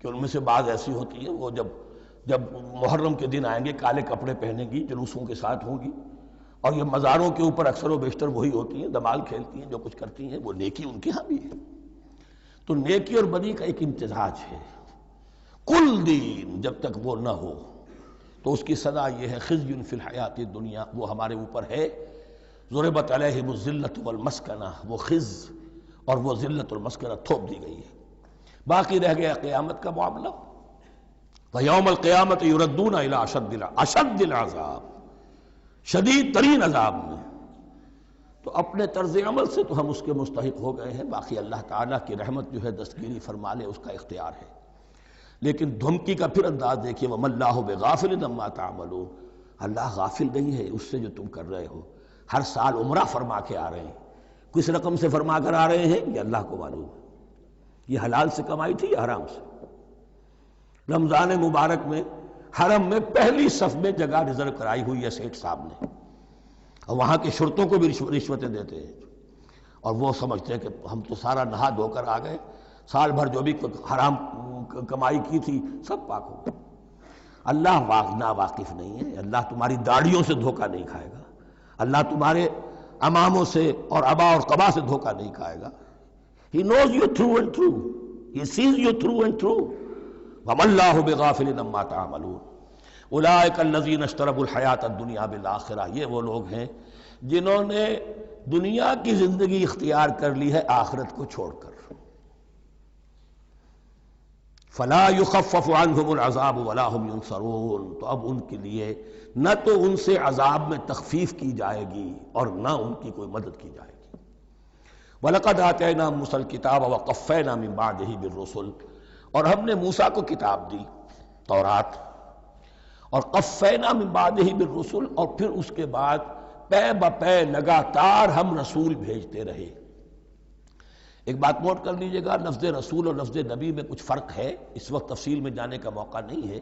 کہ ان میں سے بعض ایسی ہوتی ہیں وہ جب محرم کے دن آئیں گے کالے کپڑے پہنیں گی، جلوسوں کے ساتھ ہوں گی، اور یہ مزاروں کے اوپر اکثر و بیشتر وہی ہوتی ہیں، دمال کھیلتی ہیں، جو کچھ کرتی ہیں، وہ نیکی ان کے ہاں بھی ہے۔ تو نیکی اور بدی کا ایک امتزاج ہے۔ کل دین جب تک وہ نہ ہو تو اس کی سزا یہ ہے خزی فی الحیات الدنیا، وہ ہمارے اوپر ہے ضربت علیہم الذلۃ والمسکنہ، وہ خز اور وہ ذلت اور مسکنہ تھوپ دی گئی ہے۔ باقی رہ گیا قیامت کا معاملہ، وَيَوْمَ الْقِيَامَةِ يُرَدُّونَ إِلَىٰ أَشَدِّ الْعَذَابِ، شدید ترین عذاب میں۔ تو اپنے طرز عمل سے تو ہم اس کے مستحق ہو گئے ہیں، باقی اللہ تعالیٰ کی رحمت جو ہے دستگیری فرما لے اس کا اختیار ہے۔ لیکن دھمکی کا پھر انداز دیکھیے، وَمَا اللَّهُ بِغَافِلٍ عَمَّا تَعْمَلُونَ، اللہ غافل نہیں ہے اس سے جو تم کر رہے ہو۔ ہر سال عمرہ فرما کے آ رہے ہیں، کس رقم سے فرما کر آ رہے ہیں یہ اللہ کو معلوم ہے، یہ حلال سے کمائی تھی یا حرام سے۔ رمضان مبارک میں حرم میں پہلی صف میں جگہ ریزرو کرائی ہوئی ہے سیٹھ صاحب نے، اور وہاں کے شرطوں کو بھی رشوتیں دیتے ہیں، اور وہ سمجھتے ہیں کہ ہم تو سارا نہا دھو کر آ گئے، سال بھر جو بھی حرام کمائی کی تھی سب پاک ہو گئے۔ اللہ نا واقف نہیں ہے، اللہ تمہاری داڑھیوں سے دھوکہ نہیں کھائے گا، اللہ تمہارے اماموں سے اور ابا اور قبا سے دھوکہ نہیں کھائے گا۔ He knows you through and through. He sees you through and through. وَمَا اللَّهُ بِغَافِلٍ عَمَّا تَعْمَلُونَ أُولَٰئِكَ الَّذِينَ اشْتَرَوُا الْحَيَاةَ الدُّنْيَا بِالْآخِرَةِ، یہ وہ لوگ ہیں جنہوں نے دنیا کی زندگی اختیار کر لی ہے آخرت کو چھوڑ کر۔ فَلَا يُخَفَّفُ عَنْهُمُ الْعَذَابُ وَلَا هُمْ يُنصَرُونَ، تو اب ان کے لیے نہ تو ان سے عذاب میں تخفیف کی جائے گی اور نہ ان کی کوئی مدد کی جائے گی۔ وَلَقَدْ آتَيْنَا مُوسَى الْكِتَابَ وَقَفَّيْنَا مِن بَعْدِهِ بِالرُّسُلِ، اور ہم نے موسیٰ کو کتاب دی تورات، اور قفینا من بعدہ بالرسل، اور پھر اس کے بعد پے بپے لگاتار ہم رسول بھیجتے رہے۔ ایک بات نوٹ کر لیجئے گا، لفظ رسول اور لفظ نبی میں کچھ فرق ہے، اس وقت تفصیل میں جانے کا موقع نہیں ہے،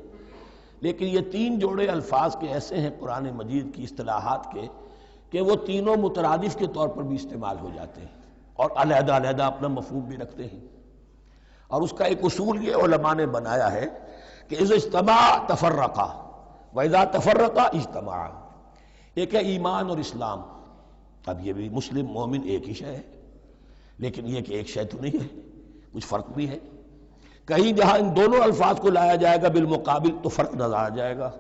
لیکن یہ تین جوڑے الفاظ کے ایسے ہیں قرآن مجید کی اصطلاحات کے کہ وہ تینوں مترادف کے طور پر بھی استعمال ہو جاتے ہیں اور علیحدہ علیحدہ اپنا مفہوم بھی رکھتے ہیں۔ اور اس کا ایک اصول یہ علماء نے بنایا ہے کہ اذا اجتمع تفرقا واذا تفرقا اجتمع۔ ایک ہے ایمان اور اسلام، اب یہ بھی مسلم مومن ایک ہی شے ہے، لیکن یہ کہ ایک شے تو نہیں ہے، کچھ فرق بھی ہے۔ کہیں جہاں ان دونوں الفاظ کو لایا جائے گا بالمقابل تو فرق نظر آ جائے گا،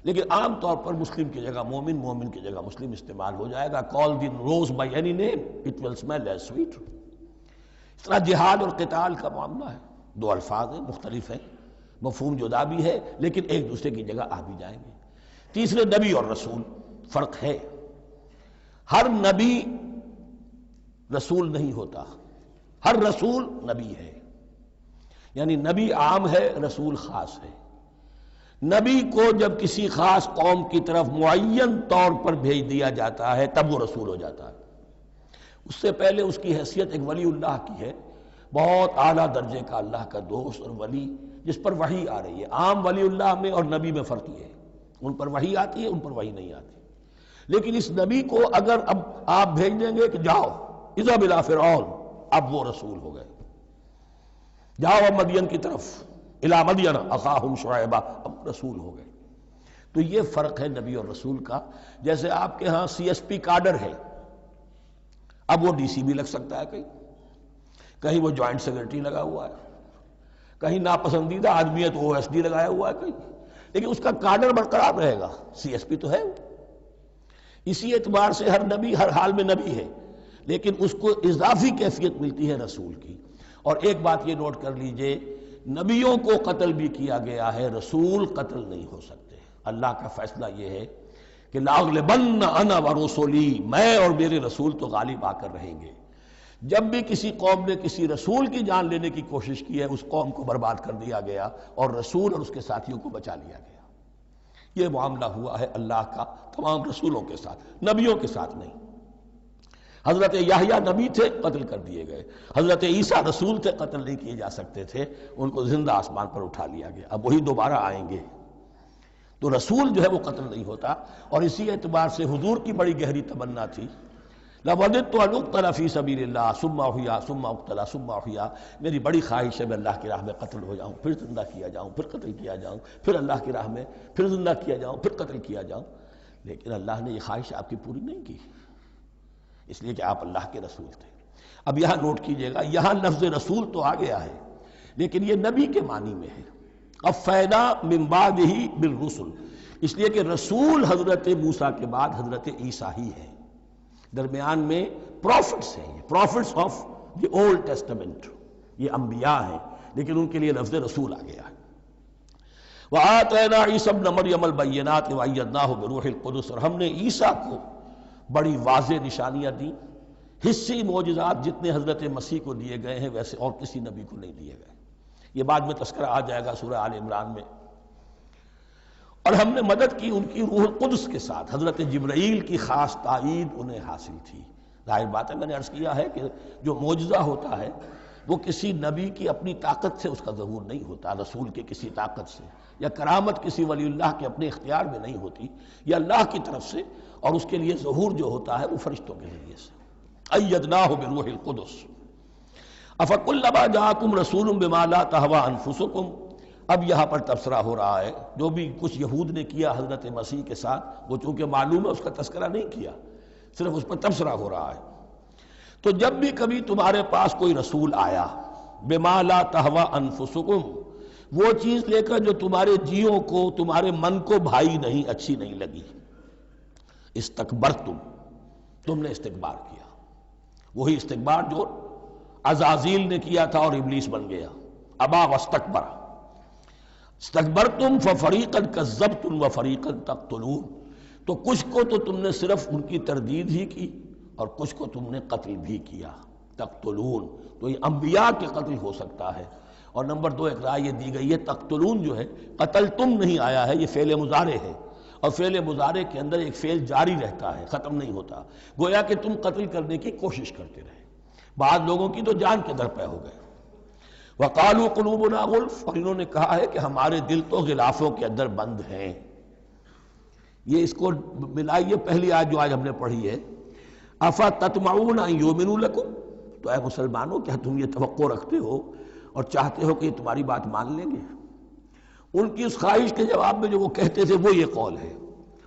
لیکن عام طور پر مسلم کی جگہ مومن، مومن کی جگہ مسلم استعمال ہو جائے گا۔ call the rose by any name it will smell as sweet۔ اس طرح جہاد اور قتال کا معاملہ ہے، دو الفاظ ہیں، مختلف ہیں، مفہوم جدا بھی ہے لیکن ایک دوسرے کی جگہ آ بھی جائیں گے۔ تیسرے نبی اور رسول، فرق ہے، ہر نبی رسول نہیں ہوتا، ہر رسول نبی ہے، یعنی نبی عام ہے، رسول خاص ہے۔ نبی کو جب کسی خاص قوم کی طرف معین طور پر بھیج دیا جاتا ہے تب وہ رسول ہو جاتا ہے، اس سے پہلے اس کی حیثیت ایک ولی اللہ کی ہے، بہت اعلیٰ درجے کا اللہ کا دوست اور ولی جس پر وحی آ رہی ہے۔ عام ولی اللہ میں اور نبی میں فرق یہ ہے، ان پر وحی آتی ہے، ان پر وحی نہیں آتی۔ لیکن اس نبی کو اگر اب آپ بھیج دیں گے کہ جاؤ اذهب الى فرعون، اب وہ رسول ہو گئے، جاؤ اب مدین کی طرف، الى مدین اخاہم شعیبا، اب رسول ہو گئے۔ تو یہ فرق ہے نبی اور رسول کا۔ جیسے آپ کے ہاں سی ایس پی کاڈر ہے، اب وہ ڈی سی بھی لگ سکتا ہے، کہیں وہ جوائنٹ سیکرٹری لگا ہوا ہے، کہیں ناپسندیدہ آدمی ہے تو او ایس ڈی لگایا ہوا ہے کہیں، لیکن اس کا کاڈر برقرار رہے گا، سی ایس پی تو ہے۔ اسی اعتبار سے ہر نبی ہر حال میں نبی ہے، لیکن اس کو اضافی کیفیت ملتی ہے رسول کی۔ اور ایک بات یہ نوٹ کر لیجئے، نبیوں کو قتل بھی کیا گیا ہے، رسول قتل نہیں ہو سکتے۔ اللہ کا فیصلہ یہ ہے کہ لاغلبن انا ورسولی، میں اور میرے رسول تو غالب آ کر رہیں گے۔ جب بھی کسی قوم نے کسی رسول کی جان لینے کی کوشش کی ہے، اس قوم کو برباد کر دیا گیا اور رسول اور اس کے ساتھیوں کو بچا لیا گیا۔ یہ معاملہ ہوا ہے اللہ کا تمام رسولوں کے ساتھ، نبیوں کے ساتھ نہیں۔ حضرت یحییٰ نبی تھے، قتل کر دیے گئے. حضرت عیسیٰ رسول تھے، قتل نہیں کیے جا سکتے تھے، ان کو زندہ آسمان پر اٹھا لیا گیا. اب وہی دوبارہ آئیں گے. تو رسول جو ہے وہ قتل نہیں ہوتا. اور اسی اعتبار سے حضور کی بڑی گہری تمنا تھی، لَوَدِدتُّ أَنْ أُقْتَلَ فِي سَبِيلِ اللَّهِ ثُمَّ أُحْيَا ثُمَّ أُقْتَلَ ثُمَّ أُحْيَا. میری بڑی خواہش ہے میں اللہ کی راہ میں قتل ہو جاؤں، پھر زندہ کیا جاؤں، پھر قتل کیا جاؤں، پھر اللہ کی راہ میں پھر زندہ کیا جاؤں، پھر قتل کیا جاؤں. لیکن اللہ نے یہ خواہش آپ کی پوری نہیں کی، اس لیے کہ آپ اللہ کے رسول تھے. اب یہاں نوٹ کیجئے گا، یہاں لفظ رسول تو آ گیا ہے لیکن یہ نبی کے معنی میں ہے. قَفَّيْنَا مِن بَعْدِهِ بِالرُّسُلِ، اس لیے کہ رسول حضرت موسیٰ کے بعد حضرت عیسیٰ ہی ہے. درمیان میں پروفٹس ہیں، prophets of the Old Testament, یہ انبیاء ہیں، لیکن ان کے لیے لفظ رسول آ گیا ہے. وَآتَيْنَا عِيسَى ابْنَ مَرْيَمَ الْبَيِّنَاتِ وَأَيَّدْنَاهُ بِرُوحِ الْقُدُسِ، اور ہم نے عیسیٰ کو بڑی واضح نشانیاں دیں. حصی معجزات جتنے حضرت مسیح کو دیے گئے ہیں ویسے اور کسی نبی کو نہیں دیے گئے. یہ بعد میں تذکرہ آ جائے گا سورہ آل عمران میں. اور ہم نے مدد کی ان کی روح القدس کے ساتھ. حضرت جبرائیل کی خاص تائید انہیں حاصل تھی. ظاہر بات ہے، میں نے عرض کیا ہے کہ جو معجزہ ہوتا ہے وہ کسی نبی کی اپنی طاقت سے اس کا ظہور نہیں ہوتا، رسول کے کسی طاقت سے، یا کرامت کسی ولی اللہ کے اپنے اختیار میں نہیں ہوتی، یا اللہ کی طرف سے. اور اس کے لیے ظہور جو ہوتا ہے وہ فرشتوں کے ذریعے سے. ایدناہ بروح القدس. افکلما جاءکم رسول بما لا تہوی انفسکم، اب یہاں پر تبصرہ ہو رہا ہے. جو بھی کچھ یہود نے کیا حضرت مسیح کے ساتھ، وہ چونکہ معلوم ہے اس کا تذکرہ نہیں کیا، صرف اس پر تبصرہ ہو رہا ہے. تو جب بھی کبھی تمہارے پاس کوئی رسول آیا، بما لا تہوی انفسکم، وہ چیز لے کر جو تمہارے جیوں کو، تمہارے من کو بھائی نہیں، اچھی نہیں لگی، استکبرتم، تم نے استکبار کیا. وہی استکبار جو عزازیل نے کیا تھا اور ابلیس بن گیا. ابا واستکبر. استکبرتم ففریقا کذبتم وفریقا تقتلون، تو کچھ کو تو تم نے صرف ان کی تردید ہی کی اور کچھ کو تم نے قتل بھی کیا. تقتلون، تو یہ انبیاء کے قتل ہو سکتا ہے. اور نمبر 2 ایک رائے یہ دی گئی ہے، تقتلون جو ہے قتل تم نہیں آیا ہے، یہ فعل مضارع ہے، اور فعل مضارع کے اندر ایک فعل جاری رہتا ہے، ختم نہیں ہوتا. گویا کہ تم قتل کرنے کی کوشش کرتے رہے. بعض لوگوں کی تو جان کے در پہ ہو گئے. وَقَالُوا قُلُوبُنَا غُلْفٌ، اور انہوں نے کہا ہے کہ ہمارے دل تو غلافوں کے اندر بند ہیں. یہ اس کو ملائیے پہلی آیت جو آج ہم نے پڑھی ہے، أَفَتَطْمَعُونَ أَن يُؤْمِنُوا لَكُمْ، تو اے مسلمانوں کیا تم یہ توقع رکھتے ہو اور چاہتے ہو کہ یہ تمہاری بات مان لیں گے؟ ان کی اس خواہش کے جواب میں جو وہ کہتے تھے وہ یہ قول ہے،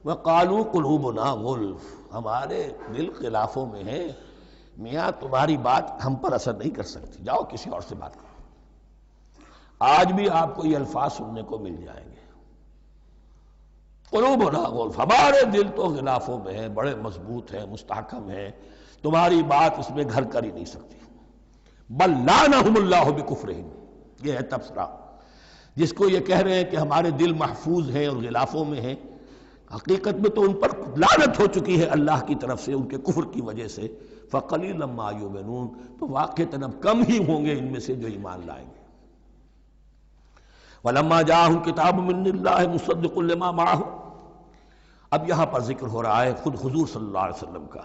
وَقَالُوا قُلُوبُنَا غُلْفٌ، ہمارے دل غلافوں میں ہیں، میاں تمہاری بات ہم پر اثر نہیں کر سکتی، جاؤ کسی اور سے بات کرو. آج بھی آپ کو یہ الفاظ سننے کو مل جائیں گے. قلوبنا غلف، ہمارے دل تو غلافوں میں ہیں، بڑے مضبوط ہیں، مستحکم ہیں، تمہاری بات اس میں گھر کر ہی نہیں سکتی. بل لعنہم اللہ بکفرہم، یہ ہے تبصرہ. جس کو یہ کہہ رہے ہیں کہ ہمارے دل محفوظ ہیں اور غلافوں میں ہیں، حقیقت میں تو ان پر لعنت ہو چکی ہے اللہ کی طرف سے ان کے کفر کی وجہ سے. فقلیلا ما یؤمنون، تو واقعتاً اب کم ہی ہوں گے ان میں سے جو ایمان لائیں گے. وَلَمَّا جَاءَهُمْ كِتَابٌ مِّنْ اللَّهِ مُصَدِّقٌ لِّمَا مَعَهُمْ، اب یہاں پر ذکر ہو رہا ہے خود حضور صلی اللہ علیہ وسلم کا.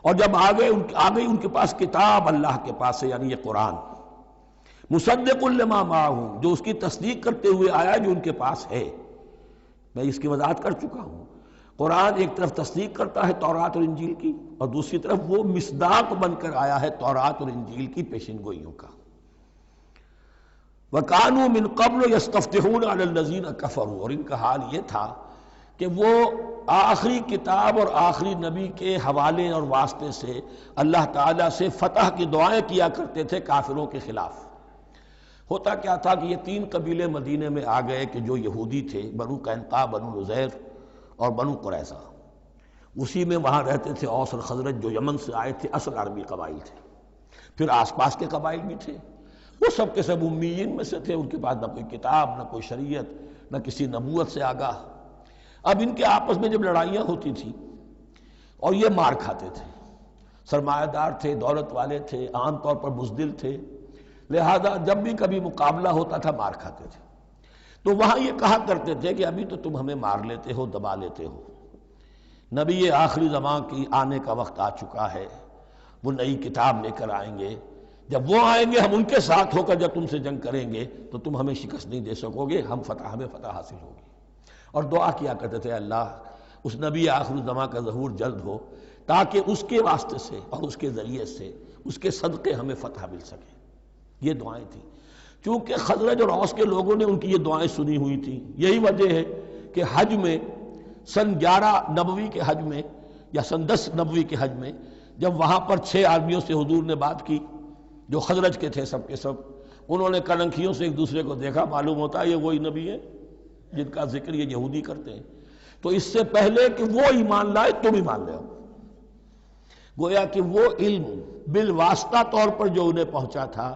اور جب آ گئی ان کے پاس کتاب اللہ کے پاس سے، یعنی یہ قرآن، مصدق لما معہم، جو اس کی تصدیق کرتے ہوئے آیا جو ان کے پاس ہے. میں اس کی وضاحت کر چکا ہوں. قرآن ایک طرف تصدیق کرتا ہے تورات اور انجیل کی، اور دوسری طرف وہ مصداق بن کر آیا ہے تورات اور انجیل کی پیشن گوئیوں کا. وَكَانُوا مِن قَبْلُ يَسْتَفْتِحُونَ عَلَى الَّذِينَ كَفَرُوا، اور ان کا حال یہ تھا کہ وہ آخری کتاب اور آخری نبی کے حوالے اور واسطے سے اللہ تعالیٰ سے فتح کی دعائیں کیا کرتے تھے کافروں کے خلاف. ہوتا کیا تھا کہ یہ 3 قبیلے مدینے میں آ گئے کہ جو یہودی تھے، بنو قینقاع، بنو نذیر اور بنو قریظہ. اسی میں وہاں رہتے تھے اوس اور خزرج جو یمن سے آئے تھے، اصل عربی قبائل تھے. پھر آس پاس کے قبائل بھی تھے، وہ سب کے سب امیین میں سے تھے، ان کے پاس نہ کوئی کتاب، نہ کوئی شریعت، نہ کسی نبوت سے آگاہ. اب ان کے آپس میں جب لڑائیاں ہوتی تھیں اور یہ مار کھاتے تھے، سرمایہ دار تھے، دولت والے تھے، عام طور پر بزدل تھے، لہذا جب بھی کبھی مقابلہ ہوتا تھا مار کھاتے تھے. تو وہاں یہ کہا کرتے تھے کہ ابھی تو تم ہمیں مار لیتے ہو، دبا لیتے ہو، نبی آخری زمان کی آنے کا وقت آ چکا ہے، وہ نئی کتاب لے کر آئیں گے، جب وہ آئیں گے ہم ان کے ساتھ ہو کر جب تم سے جنگ کریں گے تو تم ہمیں شکست نہیں دے سکو گے، ہمیں فتح حاصل ہوگی۔ اور دعا کیا کرتے تھے اللہ اس نبی آخر الزماں کا ظہور جلد ہو تاکہ اس کے واسطے سے اور اس کے ذریعے سے اس کے صدقے ہمیں فتح مل سکے۔ یہ دعائیں تھیں۔ چونکہ خزرج اور اوس کے لوگوں نے ان کی یہ دعائیں سنی ہوئی تھیں، یہی وجہ ہے کہ حج میں سن 11 نبوی کے حج میں یا سن 10 نبوی کے حج میں جب وہاں پر 6 آدمیوں سے حضور نے بات کی جو خزرج کے تھے سب کے سب، انہوں نے کلنکھیوں سے ایک دوسرے کو دیکھا، معلوم ہوتا ہے یہ وہی نبی ہے جن کا ذکر یہ یہودی کرتے ہیں، تو اس سے پہلے کہ وہ ایمان لائے تم ایمان لے آؤ۔ گویا کہ وہ علم بالواسطہ طور پر جو انہیں پہنچا تھا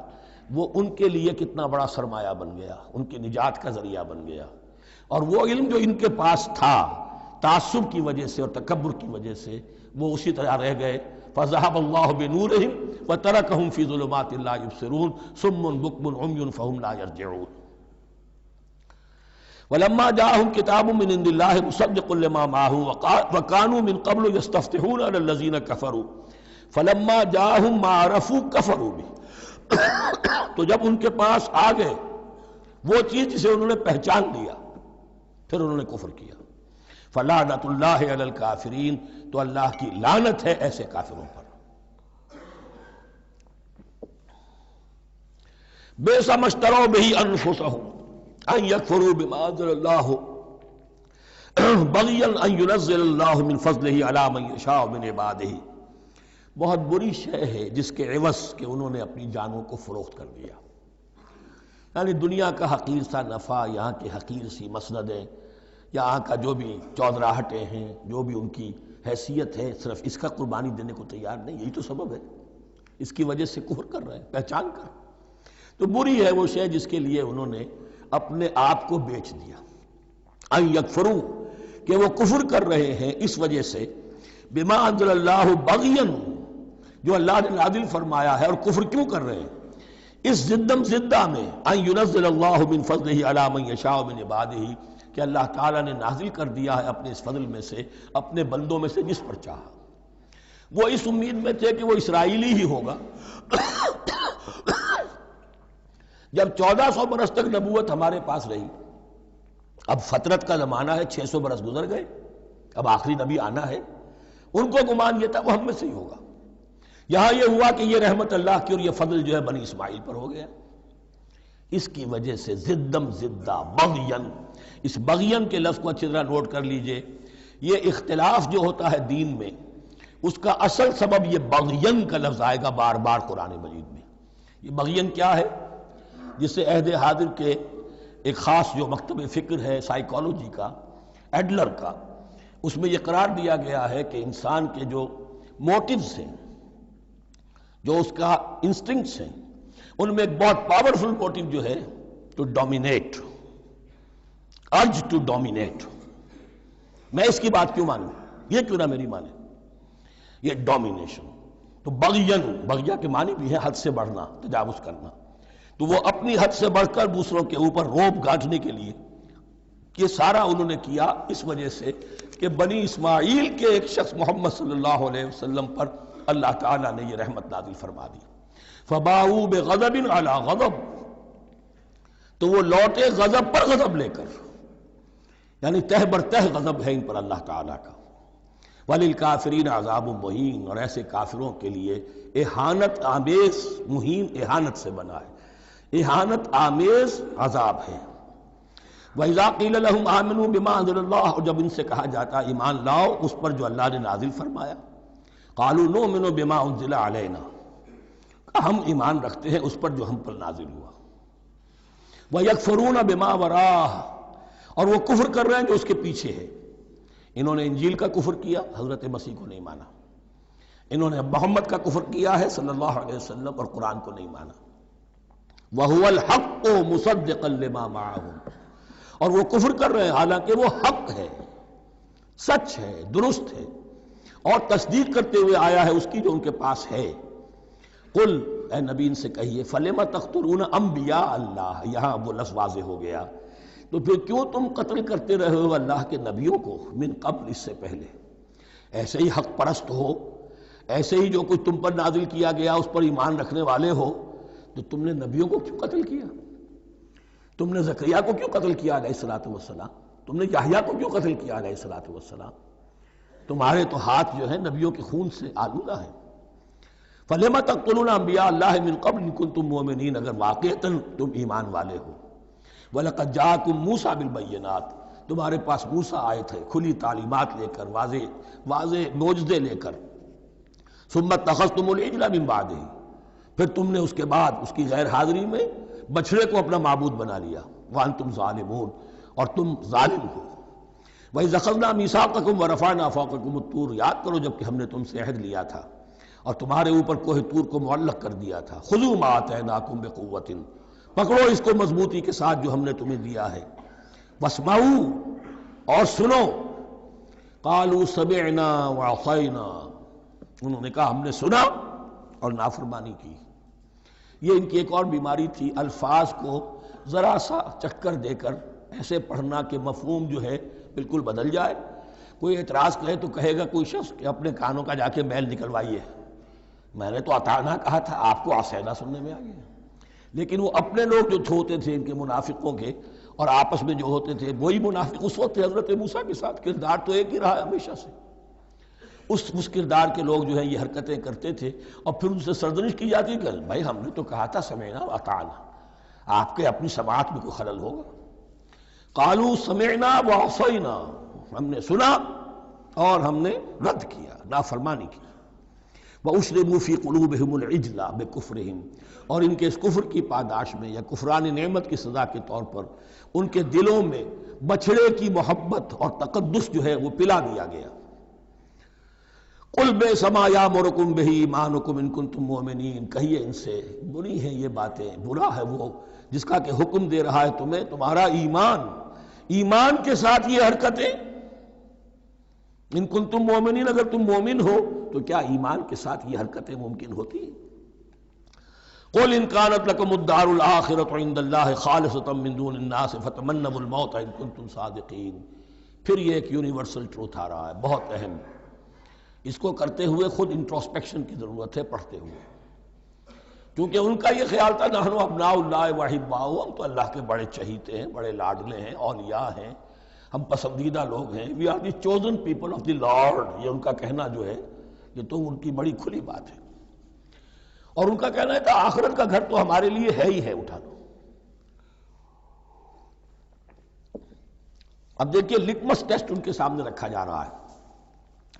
وہ ان کے لیے کتنا بڑا سرمایہ بن گیا، ان کی نجات کا ذریعہ بن گیا۔ اور وہ علم جو ان کے پاس تھا تعصب کی وجہ سے اور تکبر کی وجہ سے وہ اسی طرح رہ گئے۔ فَذَهَبَ اللَّهُ بِنُورِهِمْ وَتَرَكَهُمْ فِي ظُلُمَاتٍ لَا يُبْصِرُونَ صُمٌّ بُكْمٌ عُمْيٌ فَهُمْ لَا يَرْجِعُونَ۔ وَلَمَّا جَاءَهُمْ كِتَابٌ مِّنْ عِندِ اللَّهِ مُصَدِّقٌ لِّمَا مَعَهُمْ وَكَانُوا مِن قَبْلُ يَسْتَفْتِحُونَ عَلَى الَّذِينَ كَفَرُوا فَلَمَّا جَاءَهُم مَّا عَرَفُوا كَفَرُوا بِهِ، تو جب ان کے پاس آ گئے وہ چیز جسے انہوں نے پہچان لیا پھر انہوں نے کفر کیا۔ فَلَعْنَةُ اللَّهِ عَلَى الْكَافِرِينَ، تو اللہ کی لعنت ہے ایسے کافروں پر۔ بئس ما اشتروا به أنفسهم أن يكفروا بما أنزل الله بغيا أن ينزل الله من فضله على من يشاء من عباده۔ بہت بری شے ہے جس کے عوض کہ انہوں نے اپنی جانوں کو فروخت کر دیا، یعنی دنیا کا حقیر سا نفع، یہاں کی حقیر سی مسندیں، یہاں کا جو بھی چودراہٹیں ہیں، جو بھی ان کی حیثیت ہے، صرف اس کا قربانی دینے کو تیار نہیں، یہی تو سبب ہے، اس کی وجہ سے کفر کر رہے ہیں پہچان کر۔ تو بری ہے وہ شے جس کے لیے انہوں نے اپنے آپ کو بیچ دیا۔ ان یکفروا، کہ وہ کفر کر رہے ہیں اس وجہ سے، بما انزل اللہ بغیا، جو اللہ نے نازل فرمایا ہے، اور کفر کیوں کر رہے ہیں اس زدم زدہ میں، ان ینزل اللہ من فضلہ علی من یشاء من عبادہ، کہ اللہ تعالیٰ نے نازل کر دیا ہے اپنے اس فضل میں سے اپنے بندوں میں سے جس پر چاہا۔ وہ اس امید میں تھے کہ وہ اسرائیلی ہی ہوگا۔ جب 1400 برس تک نبوت ہمارے پاس رہی، اب فترت کا زمانہ ہے، 600 برس گزر گئے، اب آخری نبی آنا ہے، ان کو گمان یہ تھا وہ ہم میں سے ہی ہوگا۔ یہاں یہ ہوا کہ یہ رحمت اللہ کی اور یہ فضل جو ہے بنی اسماعیل پر ہو گیا۔ اس کی وجہ سے زدم زدہ بغین، اس بغین کے لفظ کو اچھی طرح نوٹ کر لیجئے، یہ اختلاف جو ہوتا ہے دین میں اس کا اصل سبب یہ بغین کا لفظ آئے گا بار بار قرآن مجید میں۔ یہ بغین کیا ہے؟ جس سے عہد حاضر کے ایک خاص جو مکتب فکر ہے سائیکالوجی کا، ایڈلر کا، اس میں یہ قرار دیا گیا ہے کہ انسان کے جو موٹیوز ہیں، جو اس کا انسٹنکٹس ہیں، ان میں ایک بہت پاورفل موٹیو جو ہے to dominate, urge to dominate. میں اس کی بات کیوں مانوں، یہ کیوں نہ میری مانے، یہ ڈومینیشن۔ تو بغین، بغیہ کے معنی بھی ہے حد سے بڑھنا، تجاوز کرنا، تو وہ اپنی حد سے بڑھ کر دوسروں کے اوپر روب گانٹنے کے لیے یہ سارا انہوں نے کیا، اس وجہ سے کہ بنی اسماعیل کے ایک شخص محمد صلی اللہ علیہ وسلم پر اللہ تعالیٰ نے یہ رحمت نازل فرما دی۔ فباؤوا بغضب علی غضب، تو وہ لوٹے غضب پر غضب لے کر، یعنی تہ بر تہ غضب ہے ان پر اللہ تعالیٰ کا۔ وَلِلْكَافِرِينَ عَذَابٌ مُّهِينٌ، اور ایسے کافروں کے لیے اہانت آمیز، مہین اہانت سے بنا ہے، اہانت آمیز عذاب ہے۔ وَإِذَا قِيلَ لَهُمْ آمِنُوا بِمَا أَنزَلَ اللَّهُ، اور جب ان سے کہا جاتا ایمان لاؤ اس پر جو اللہ نے نازل فرمایا، قَالُوا نُؤْمِنُ بِمَا أُنزِلَ عَلَيْنَا، ہم ایمان رکھتے ہیں اس پر جو ہم پر نازل ہوا۔ وَيَكْفُرُونَ بِمَا وَرَاءَهُ، اور وہ کفر کر رہے ہیں جو اس کے پیچھے ہے۔ انہوں نے انجیل کا کفر کیا، حضرت مسیح کو نہیں مانا، انہوں نے محمد کا کفر کیا ہے صلی اللہ علیہ وسلم، اور قرآن کو نہیں مانا۔ وَهُوَ الْحَقُّ مُصَدِّقًا لِمَا مَعَهُمْ، اور وہ کفر کر رہے ہیں حالانکہ وہ حق ہے، سچ ہے، درست ہے، اور تصدیق کرتے ہوئے آیا ہے اس کی جو ان کے پاس ہے۔ قل، اے نبی ان سے کہیے، فَلِمَ تَقْتُلُونَ أَنبِيَاءَ اللَّهِ، یہاں وہ لفظ واضح ہو گیا، تو پھر کیوں تم قتل کرتے رہے ہو اللہ کے نبیوں کو، من قبل، اس سے پہلے، ایسے ہی حق پرست ہو، ایسے ہی جو کچھ تم پر نازل کیا گیا اس پر ایمان رکھنے والے ہو، تو تم نے نبیوں کو کیوں قتل کیا؟ تم نے زکریا کو کیوں قتل کیا علیہ الصلوۃ والسلام؟ تم نے یحییٰ کو کیوں قتل کیا علیہ الصلوۃ والسلام؟ تمہارے تو ہاتھ جو ہے نبیوں کے خون سے آلودہ ہے۔ فَلِمَ تَقْتُلُونَ أَنبِيَاءَ اللَّهِ مِن قَبْلِ إِن كُنتُم مُّؤْمِنِينَ، اگر واقعتاً تم ایمان والے ہو۔ وَلَقَدْ جَاءَكُم مُوسَىٰ بِالْبَيِّنَاتِ، تمہارے پاس موسیٰ آئے تھے کھلی تعلیمات لے کر، واضح معجزے لے کر۔ ثُمَّ اتَّخَذْتُمُ الْعِجْلَ مِن بَعْدِهِ، پھر تم نے اس کے بعد اس کی غیر حاضری میں بچھڑے کو اپنا معبود بنا لیا۔ وَأَنْتُمْ ظَالِمُونَ، اور تم ظالم ہو۔ وَإِذْ أَخَذْنَا مِيثَاقَكُمْ وَرَفَعْنَا فَوْقَكُمُ الطُّورَ، یاد کرو جب کہ ہم نے تم سے عہد لیا تھا اور تمہارے اوپر کوہ طور کو معلق کر دیا تھا۔ خُذُوا مَا آتَيْنَاكُمْ بِقُوَّةٍ، پکڑو اس کو مضبوطی کے ساتھ جو ہم نے تمہیں دیا ہے۔ وَاسْمَعُوا، اور سنو۔ قَالُوا سَمِعْنَا وَعَصَيْنَا، انہوں نے کہا ہم نے سنا اور نافرمانی کی۔ یہ ان کی ایک اور بیماری تھی، الفاظ کو ذرا سا چکر دے کر ایسے پڑھنا کہ مفہوم جو ہے بالکل بدل جائے۔ کوئی اعتراض کرے تو کہے گا کوئی شخص کہ اپنے کانوں کا جا کے میل نکلوائیے، میں نے تو اطعنا کہا تھا، آپ کو عصینا سننے میں آ گیا۔ لیکن وہ اپنے لوگ جو ہوتے تھے ان کے منافقوں کے، اور آپس میں جو ہوتے تھے وہی منافق اس وقت حضرت موسیٰ کے ساتھ، کردار تو ایک ہی رہا ہے ہمیشہ سے۔ اس کردار کے لوگ جو ہیں یہ حرکتیں کرتے تھے، اور پھر ان سے سرزنش کی جاتی کہ بھائی ہم نے تو کہا تھا سمعنا واطعنا، آپ کے اپنی سماعت میں کوئی خلل ہوگا۔ قالوا سمعنا وعصینا، ہم نے سنا اور ہم نے رد کیا، نافرمانی کی۔ وَأُشْرِبُوا فِي قُلُوبِهِمُ الْعِجْلَ بِكُفْرِهِمْ، اور ان کے اس کفر کی پاداش میں یا کفران نعمت کی سزا کے طور پر ان کے دلوں میں بچھڑے کی محبت اور تقدس جو ہے وہ پلا دیا گیا۔ قُلْ بِئْسَ مَا يَأْمُرُكُمْ بِهِ إِيمَانُكُمْ إِن كُنتُم مُّؤْمِنِينَ، کہیے ان سے بری ہیں یہ باتیں، برا ہے وہ جس کا کہ حکم دے رہا ہے تمہیں تمہارا ایمان، ایمان کے ساتھ یہ حرکتیں۔ ان کنتم مومنین، اگر تم مومن ہو تو کیا ایمان کے ساتھ یہ حرکتیں ممکن ہوتی ہیں؟ قُلْ إِن كَانَتْ لَكُمُ الدَّارُ الْآخِرَةُ عِندَ اللَّهِ خَالِصَةً مِّن دُونِ النَّاسِ فَتَمَنَّوُا الْمَوْتَ إِن كُنتُمْ صَادِقِينَ۔ پھر یہ ایک یونیورسل ٹروتھ آ رہا ہے، بہت اہم، اس کو کرتے ہوئے خود انٹروسپیکشن کی ضرورت ہے پڑھتے ہوئے، کیونکہ ان کا یہ خیال تھا نحن ابناء اللہ وحباؤہ، ہم تو اللہ کے بڑے چہیتے ہیں، بڑے لاڈلے ہیں، اولیاء ہیں، ہم پسندیدہ لوگ ہیں، we are the chosen people of the Lord, یہ ان کا کہنا جو ہے یہ تو ان کی بڑی کھلی بات ہے۔ اور ان کا کہنا ہے کہ آخرت کا گھر تو ہمارے لیے ہے ہی ہے، اٹھا لو۔ اب دیکھیے لٹمس ٹیسٹ ان کے سامنے رکھا جا رہا ہے،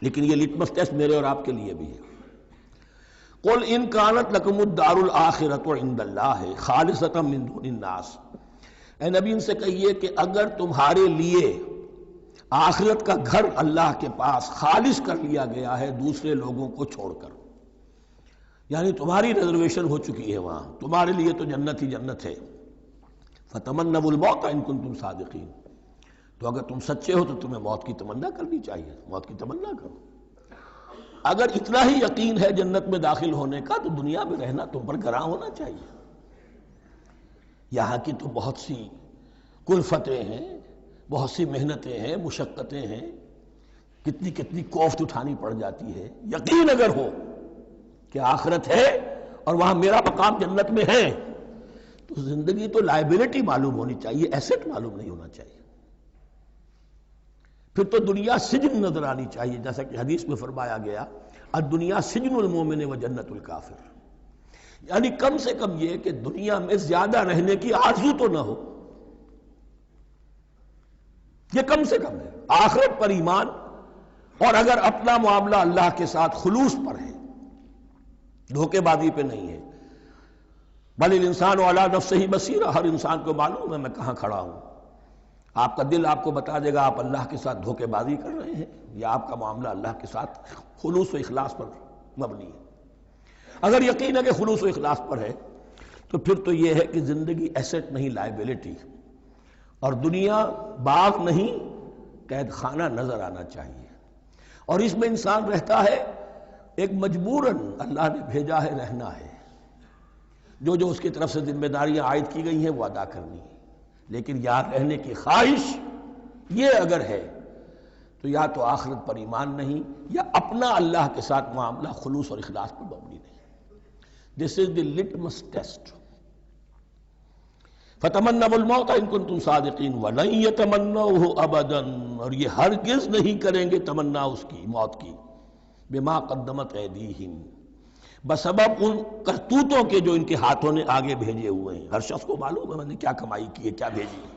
لیکن یہ لٹمس ٹیسٹ میرے اور آپ کے لیے بھی ہے۔ قُلْ إِن كَانَتْ لَكُمُ الدَّارُ الْآخِرَةُ عِندَ اللَّهِ خَالِصَةً مِّن دُونِ النَّاسِ، اے نبی ان سے کہیے کہ اگر تمہارے لیے آخرت کا گھر اللہ کے پاس خالص کر لیا گیا ہے دوسرے لوگوں کو چھوڑ کر، یعنی تمہاری ریزرویشن ہو چکی ہے وہاں، تمہارے لیے تو جنت ہی جنت ہے، فَتَمَنَّوُا الْمَوْتَ إِن كُنتُمْ صَادِقِينَ، تو اگر تم سچے ہو تو تمہیں موت کی تمنا کرنی چاہیے، موت کی تمنا کرو۔ اگر اتنا ہی یقین ہے جنت میں داخل ہونے کا تو دنیا میں رہنا تم پر گراں ہونا چاہیے۔ یہاں کی تو بہت سی کلفتیں ہیں، بہت سی محنتیں ہیں، مشقتیں ہیں، کتنی کتنی کوفت اٹھانی پڑ جاتی ہے۔ یقین اگر ہو کہ آخرت ہے اور وہاں میرا مقام جنت میں ہے تو زندگی تو لائبلٹی معلوم ہونی چاہیے، ایسٹ معلوم نہیں ہونا چاہیے۔ پھر تو دنیا سجن نظر آنی چاہیے، جیسا کہ حدیث میں فرمایا گیا الدنیا سجن المومن و جنت الکافر، یعنی کم سے کم یہ کہ دنیا میں زیادہ رہنے کی آرزو تو نہ ہو، یہ کم سے کم ہے۔ آخرت پر ایمان، اور اگر اپنا معاملہ اللہ کے ساتھ خلوص پر ہے، دھوکے بازی پہ نہیں ہے، بل الانسان علی نفسہ بصیرہ، ہر انسان کو معلوم ہے میں کہاں کھڑا ہوں، آپ کا دل آپ کو بتا دے گا آپ اللہ کے ساتھ دھوکے بازی کر رہے ہیں یا آپ کا معاملہ اللہ کے ساتھ خلوص و اخلاص پر مبنی ہے۔ اگر یقین ہے کہ خلوص و اخلاص پر ہے تو پھر تو یہ ہے کہ زندگی ایسٹ نہیں لائبلٹی، اور دنیا باغ نہیں قید خانہ نظر آنا چاہیے، اور اس میں انسان رہتا ہے ایک مجبوراً اللہ نے بھیجا ہے رہنا ہے، جو اس کی طرف سے ذمہ داریاں عائد کی گئی ہیں وہ ادا کرنی ہے، لیکن یہاں رہنے کی خواہش یہ اگر ہے تو یا تو آخرت پر ایمان نہیں یا اپنا اللہ کے ساتھ معاملہ خلوص اور اخلاص پر مبنی نہیں. دس از دی لٹمس ٹیسٹ. فَتَمَنَّوُا الْمَوْتَ إِن كُنتُمْ صَادِقِينَ وَلَن يَتَمَنَّوْهُ أَبَدًا، اور یہ ہرگز نہیں کریں گے تمنا اس کی موت کی، بِمَا قَدَّمَتْ أَيْدِيهِمْ، بسبب ان کرتوتوں کے جو ان کے ہاتھوں نے آگے بھیجے ہوئے ہیں. ہر شخص کو معلوم ہے میں نے کیا کمائی کی ہے، کیا بھیجی ہے.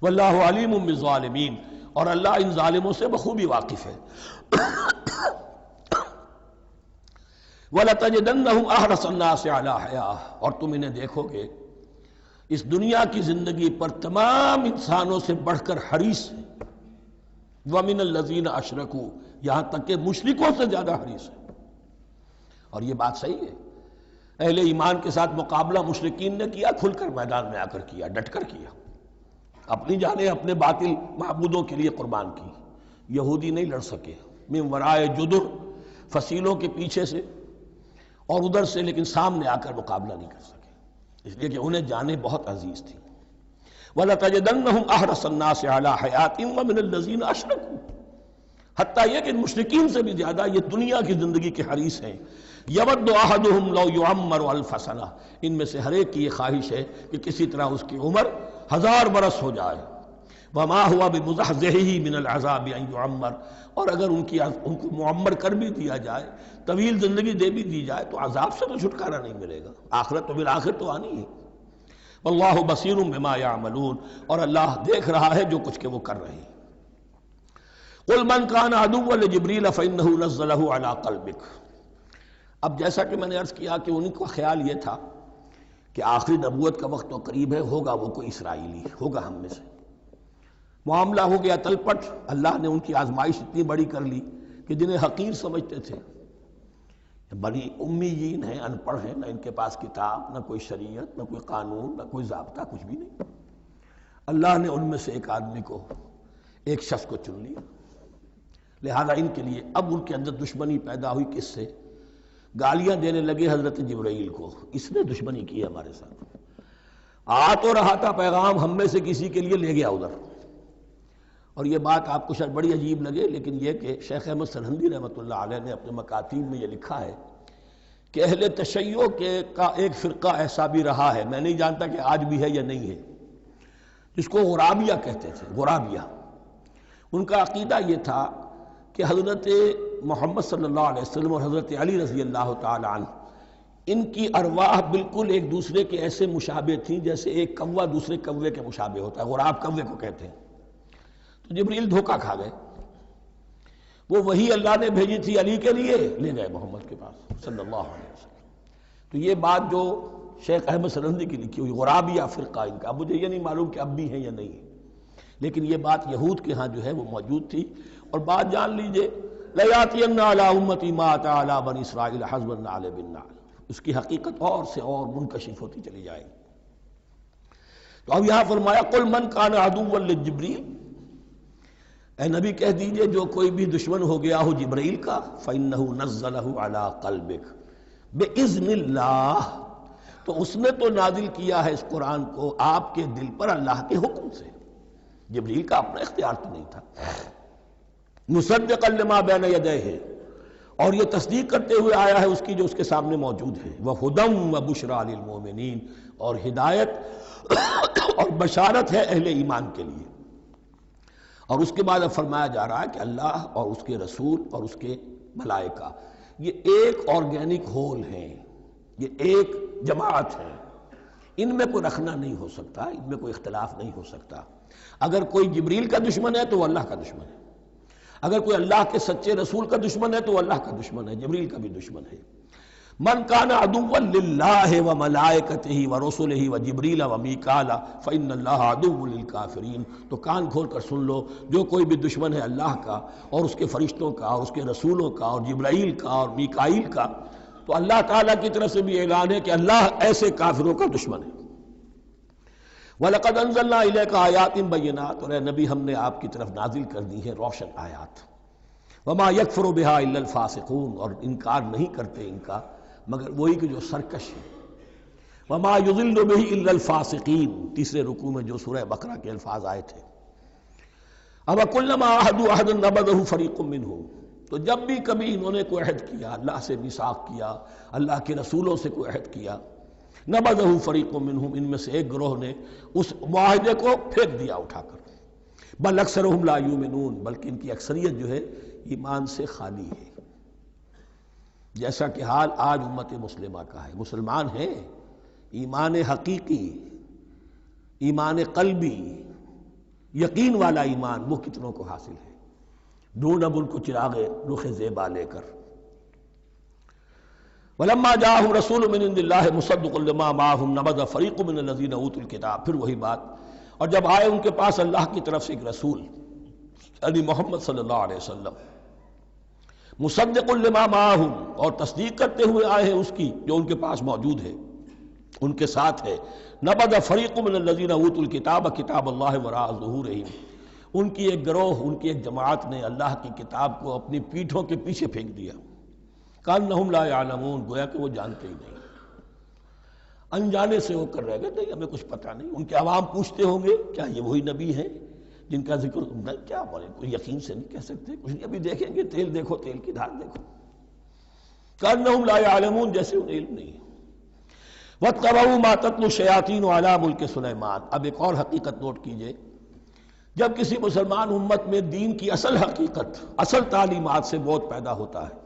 وَاللَّهُ عَلِيمٌ بِالظَّالِمِينَ، اور اللہ ان ظالموں سے بخوبی واقف ہے. وَلَتَجِدَنَّهُمْ أَحْرَصَ النَّاسِ عَلَىٰ حَيَاةٍ، اور تم انہیں دیکھو گے اس دنیا کی زندگی پر تمام انسانوں سے بڑھ کر حریص ہیں. وَمِنَ الَّذِينَ أَشْرَكُوا، یہاں تک کہ مشرکوں سے زیادہ حریص ہیں. اور یہ بات صحیح ہے. اہل ایمان کے ساتھ مقابلہ مشرکین نے کیا، کھل کر میدان میں آ کر کیا، ڈٹ کر کیا، اپنی جانیں اپنے باطل معبودوں کے لیے قربان کی. یہودی نہیں لڑ سکے، من ورائے جدر، فصیلوں کے پیچھے سے اور ادھر سے، لیکن سامنے آ کر مقابلہ نہیں کر سکے، اس لیے کہ انہیں جانیں بہت عزیز تھی. وَلَتَجِدَنَّهُمْ أَحْرَصَ النَّاسِ عَلَىٰ حَيَاةٍ وَمِنَ الَّذِينَ أَشْرَكُوا، حتیٰ یہ کہ مشرکین سے بھی زیادہ یہ دنیا کی زندگی کے حریص ہیں. يَوَدُّ أَحَدُهُمْ لَوْ يُعَمَّرُ أَلْفَ سَنَةٍ، ان میں سے ہر ایک کی یہ خواہش ہے کہ کسی طرح اس کی عمر 1000 برس ہو جائے. وَمَا هُوَ بِمُزَحْزِحِهِ مِنَ الْعَذَابِ أَن يُعَمَّرَ، اور اگر ان کو معمر کر بھی دیا جائے، طویل زندگی دے بھی دی جائے، تو عذاب سے تو چھٹکارا نہیں ملے گا. آخرت تو بالآخر تو آنی ہے. واللہ بصیر بما یعملون، اور اللہ دیکھ رہا ہے جو کچھ کہ وہ کر رہے ہیں. قل من کان عدوا لجبریل فإنہ نزلہ علی قلبک. اب جیسا کہ میں نے عرض کیا کہ ان کا خیال یہ تھا کہ آخری نبوت کا وقت تو قریب ہے، ہوگا وہ کوئی اسرائیلی، ہوگا ہم میں سے. معاملہ ہو گیا تلپٹ. اللہ نے ان کی آزمائش اتنی بڑی کر لی کہ جنہیں حقیر سمجھتے تھے، بڑی امیین ہیں، ان پڑھ ہیں، نہ ان کے پاس کتاب، نہ کوئی شریعت، نہ کوئی قانون، نہ کوئی ضابطہ، کچھ بھی نہیں. اللہ نے ان میں سے ایک آدمی کو، ایک شخص کو چن لیا. لہذا ان کے لیے اب ان کے اندر دشمنی پیدا ہوئی. کس سے؟ گالیاں دینے لگے حضرت جبرائیل کو، اس نے دشمنی کی ہمارے ساتھ. آ تو رہا تھا پیغام ہم میں سے کسی کے لیے، لے گیا ادھر. اور یہ بات آپ کو شاید بڑی عجیب لگے، لیکن یہ کہ شیخ احمد سرہندی رحمۃ اللہ علیہ نے اپنے مکاتیب میں یہ لکھا ہے کہ اہل تشیع کا ایک فرقہ ایسا بھی رہا ہے، میں نہیں جانتا کہ آج بھی ہے یا نہیں ہے، جس کو غرابیہ کہتے تھے. غرابیہ، ان کا عقیدہ یہ تھا کہ حضرت محمد صلی اللہ علیہ وسلم اور حضرت علی رضی اللہ تعالی عنہ، ان کی ارواح بالکل ایک دوسرے کے ایسے مشابہ تھیں جیسے ایک کوا دوسرے کوے کے مشابہ ہوتا ہے. غراب کوے کو کہتے ہیں. تو جبریل دھوکہ کھا گئے. وہ وہی اللہ نے بھیجی تھی علی کے لیے، لے گئے محمد کے پاس صلی اللہ علیہ وسلم. تو یہ بات جو شیخ احمد سرہندی کی لکھی ہوئی غرابیہ فرقہ ان کا، مجھے یہ نہیں معلوم کہ اب بھی ہیں یا نہیں، لیکن یہ بات یہود کے ہاں جو ہے وہ موجود تھی. اور بات جان لیجئے، لَيَأْتِيَنَّ عَلَىٰ أُمَّتِي مَا أَتَىٰ عَلَىٰ بَنِي إِسْرَائِيلَ حَسْبَ النَّعْلِ بِالنَّعْلِ، اس کی حقیقت اور سے اور منکشف ہوتی چلی جائے. تو اب یہاں فرمایا قُلْ مَنْ كَانَ عَدُوًّا لِجِبْرِيلَ، اے نبی کہہ دیجئے جو کوئی بھی دشمن ہو گیا ہو جبرائیل کا، فَإِنَّهُ نَزَّلَهُ عَلَىٰ قَلْبِكَ بِإِذْنِ اللَّهِ، تو اس نے تو نازل کیا ہے اس قرآن کو آپ کے دل پر اللہ کے حکم سے. جبرائیل کا اپنا اختیار تو نہیں تھا. مُصَدِّقًا لِمَا بَيْنَ يَدَيْهِ، اور یہ تصدیق کرتے ہوئے آیا ہے اس کی جو اس کے سامنے موجود ہے. وَهُدًى وَبُشْرَىٰ لِلْمُؤْمِنِينَ، اور ہدایت اور بشارت ہے اہل ایمان کے لیے. اور اس کے بعد اب فرمایا جا رہا ہے کہ اللہ اور اس کے رسول اور اس کے ملائکہ یہ ایک آرگینک ہول ہیں، یہ ایک جماعت ہے. ان میں کوئی رکھنا نہیں ہو سکتا، ان میں کوئی اختلاف نہیں ہو سکتا. اگر کوئی جبریل کا دشمن ہے تو وہ اللہ کا دشمن ہے، اگر کوئی اللہ کے سچے رسول کا دشمن ہے تو وہ اللہ کا دشمن ہے، جبریل کا بھی دشمن ہے. من کان عدوا للہ وملائکتہ ورسلہ وجبریل ومیکال فإن اللہ عدو للکافرین. تو کان کھول کر سن لو، جو کوئی بھی دشمن ہے اللہ کا اور اس کے فرشتوں کا اور اس کے رسولوں کا اور جبرائیل کا اور میکائیل کا، تو اللہ تعالیٰ کی طرف سے بھی اعلان ہے کہ اللہ ایسے کافروں کا دشمن ہے. وَلَقَدْ أَنزَلْنَا إِلَيْكَ آيَاتٍ بَيِّنَاتٍ، اور اے نبی ہم نے آپ کی طرف نازل کر دی ہے روشن آیات. وَمَا يَكْفُرُ بِهَا إِلَّا الْفَاسِقُونَ، اور انکار نہیں کرتے ان کا مگر وہی کہ جو سرکش ہے. وَمَا يُضِلُّ بِهِ إِلَّا الْفَاسِقِينَ، تیسرے رکوع میں جو سورہ بقرہ کے الفاظ آئے تھے. اب کلما عہدوا عہدا نبذہ فریق منہم، تو جب بھی کبھی انہوں نے کوئی عہد کیا، اللہ سے میثاق کیا، اللہ کے رسولوں سے کوئی عہد کیا، نبذہ فریق منہم، ان میں سے ایک گروہ نے اس معاہدے کو پھینک دیا اٹھا کر، بل اکثرہم لا یؤمنون، بلکہ ان کی اکثریت جو ہے ایمان سے خالی ہے، جیسا کہ حال آج امت مسلمہ کا ہے۔ مسلمان ہیں، ایمان حقیقی، ایمان قلبی، یقین والا ایمان، وہ کتنوں کو حاصل ہے؟ ڈھونڈ اب ان کو چراغ رخ زیبا لے کر۔ وَلَمَّا جَاءَهُمْ رَسُولٌ مِّنْ عِندِ اللَّهِ مُصَدِّقٌ لِّمَا مَعَهُمْ نَبَذَ فَرِيقٌ مِّنَ الَّذِينَ أُوتُوا الْكِتَابَ، پھر وہی بات، اور جب آئے ان کے پاس اللہ کی طرف سے ایک رسول یعنی محمد صلی اللہ علیہ وسلم، مصدق لما معہم، اور تصدیق کرتے ہوئے آئے ہیں اس کی جو ان کے پاس موجود ہے، ان کے ساتھ ہے، نبذ فریق من الذین اوتوا الکتاب کتاب اللہ وراء ظہورہم، ان کی ایک گروہ، ان کی ایک جماعت نے اللہ کی کتاب کو اپنی پیٹھوں کے پیچھے پھینک دیا، کأنہم لا یعلمون، گویا کہ وہ جانتے ہی نہیں، انجانے سے ہو کر رہ گئے، نہیں ہمیں کچھ پتہ نہیں۔ ان کے عوام پوچھتے ہوں گے کیا یہ وہی نبی ہیں جن کا ذکر نہیں، کیا بولے، کوئی یقین سے نہیں کہہ سکتے، کچھ نہیں، ابھی دیکھیں گے، تیل دیکھو، تیل کی دھار دیکھو، کأنہم لا یعلمون، جیسے انہیں علم نہیں۔ وَاتَّبَعُوا مَا تَتْلُو الشَّيَاطِینُ عَلَىٰ مُلْکِ سُلَیمان، اب ایک اور حقیقت نوٹ کیجئے، جب کسی مسلمان امت میں دین کی اصل حقیقت، اصل تعلیمات سے بہت پیدا ہوتا ہے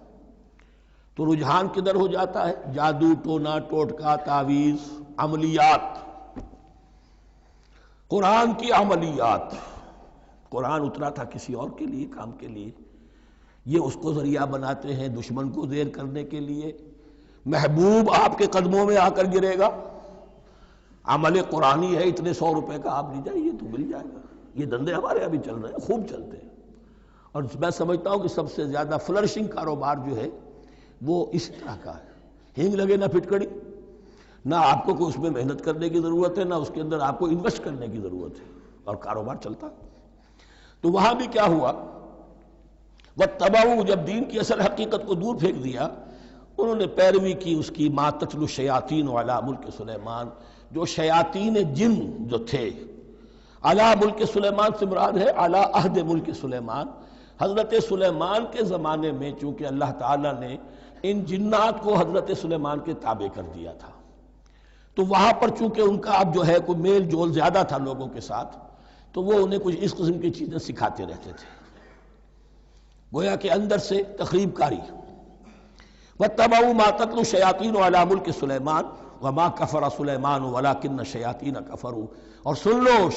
تو رجحان کدھر ہو جاتا ہے؟ جادو، ٹونا، ٹوٹکا، تعویذ، عملیات، قرآن کی عملیات۔ قرآن اترا تھا کسی اور کے لیے، کام کے لیے، یہ اس کو ذریعہ بناتے ہیں دشمن کو زیر کرنے کے لیے۔ محبوب آپ کے قدموں میں آ کر گرے گا، عمل قرآنی ہے، اتنے 100 روپے کا آپ لیجائیے تو مل جائے گا۔ یہ دندے ہمارے ابھی چل رہے ہیں، خوب چلتے ہیں، اور میں سمجھتا ہوں کہ سب سے زیادہ فلرشنگ کاروبار جو ہے وہ اس طرح کا ہے۔ ہینگ لگے نہ پھٹکڑی، نہ آپ کو کوئی اس میں محنت کرنے کی ضرورت ہے، نہ اس کے اندر آپ کو انویسٹ کرنے کی ضرورت ہے، اور کاروبار چلتا۔ تو وہاں بھی کیا ہوا، وَاتَّبَعُوا، جب دین کی اصل حقیقت کو دور پھینک دیا، انہوں نے پیروی کی اس کی، مَا تَتْلُو الشَّيَاطِینُ عَلَىٰ مُلْکِ سُلَیمان، جو شیاطین جن جو تھے، عَلَىٰ مُلْکِ سُلَیمان سے مراد ہے عَلَىٰ عہد ملک سلیمان، حضرت سلیمان کے زمانے میں چونکہ اللہ تعالیٰ نے ان جنات کو حضرت سلیمان کے تابع کر دیا تھا، تو وہاں پر چونکہ ان کا اب جو ہے کوئی میل جول زیادہ تھا لوگوں کے ساتھ، تو وہ انہیں کچھ اس قسم کی چیزیں سکھاتے رہتے تھے، گویا کہ اندر سے تخریب کاری۔ وَاتَّبَعُوا مَا تَتْلُو الشَّيَاطِینُ عَلَىٰ مُلْکِ سُلَیمان وَمَا كَفَرَ سُلَیمَانُ وَلَٰكِنَّ الشَّيَاطِینَ كَفَرُوا، اور سن لو،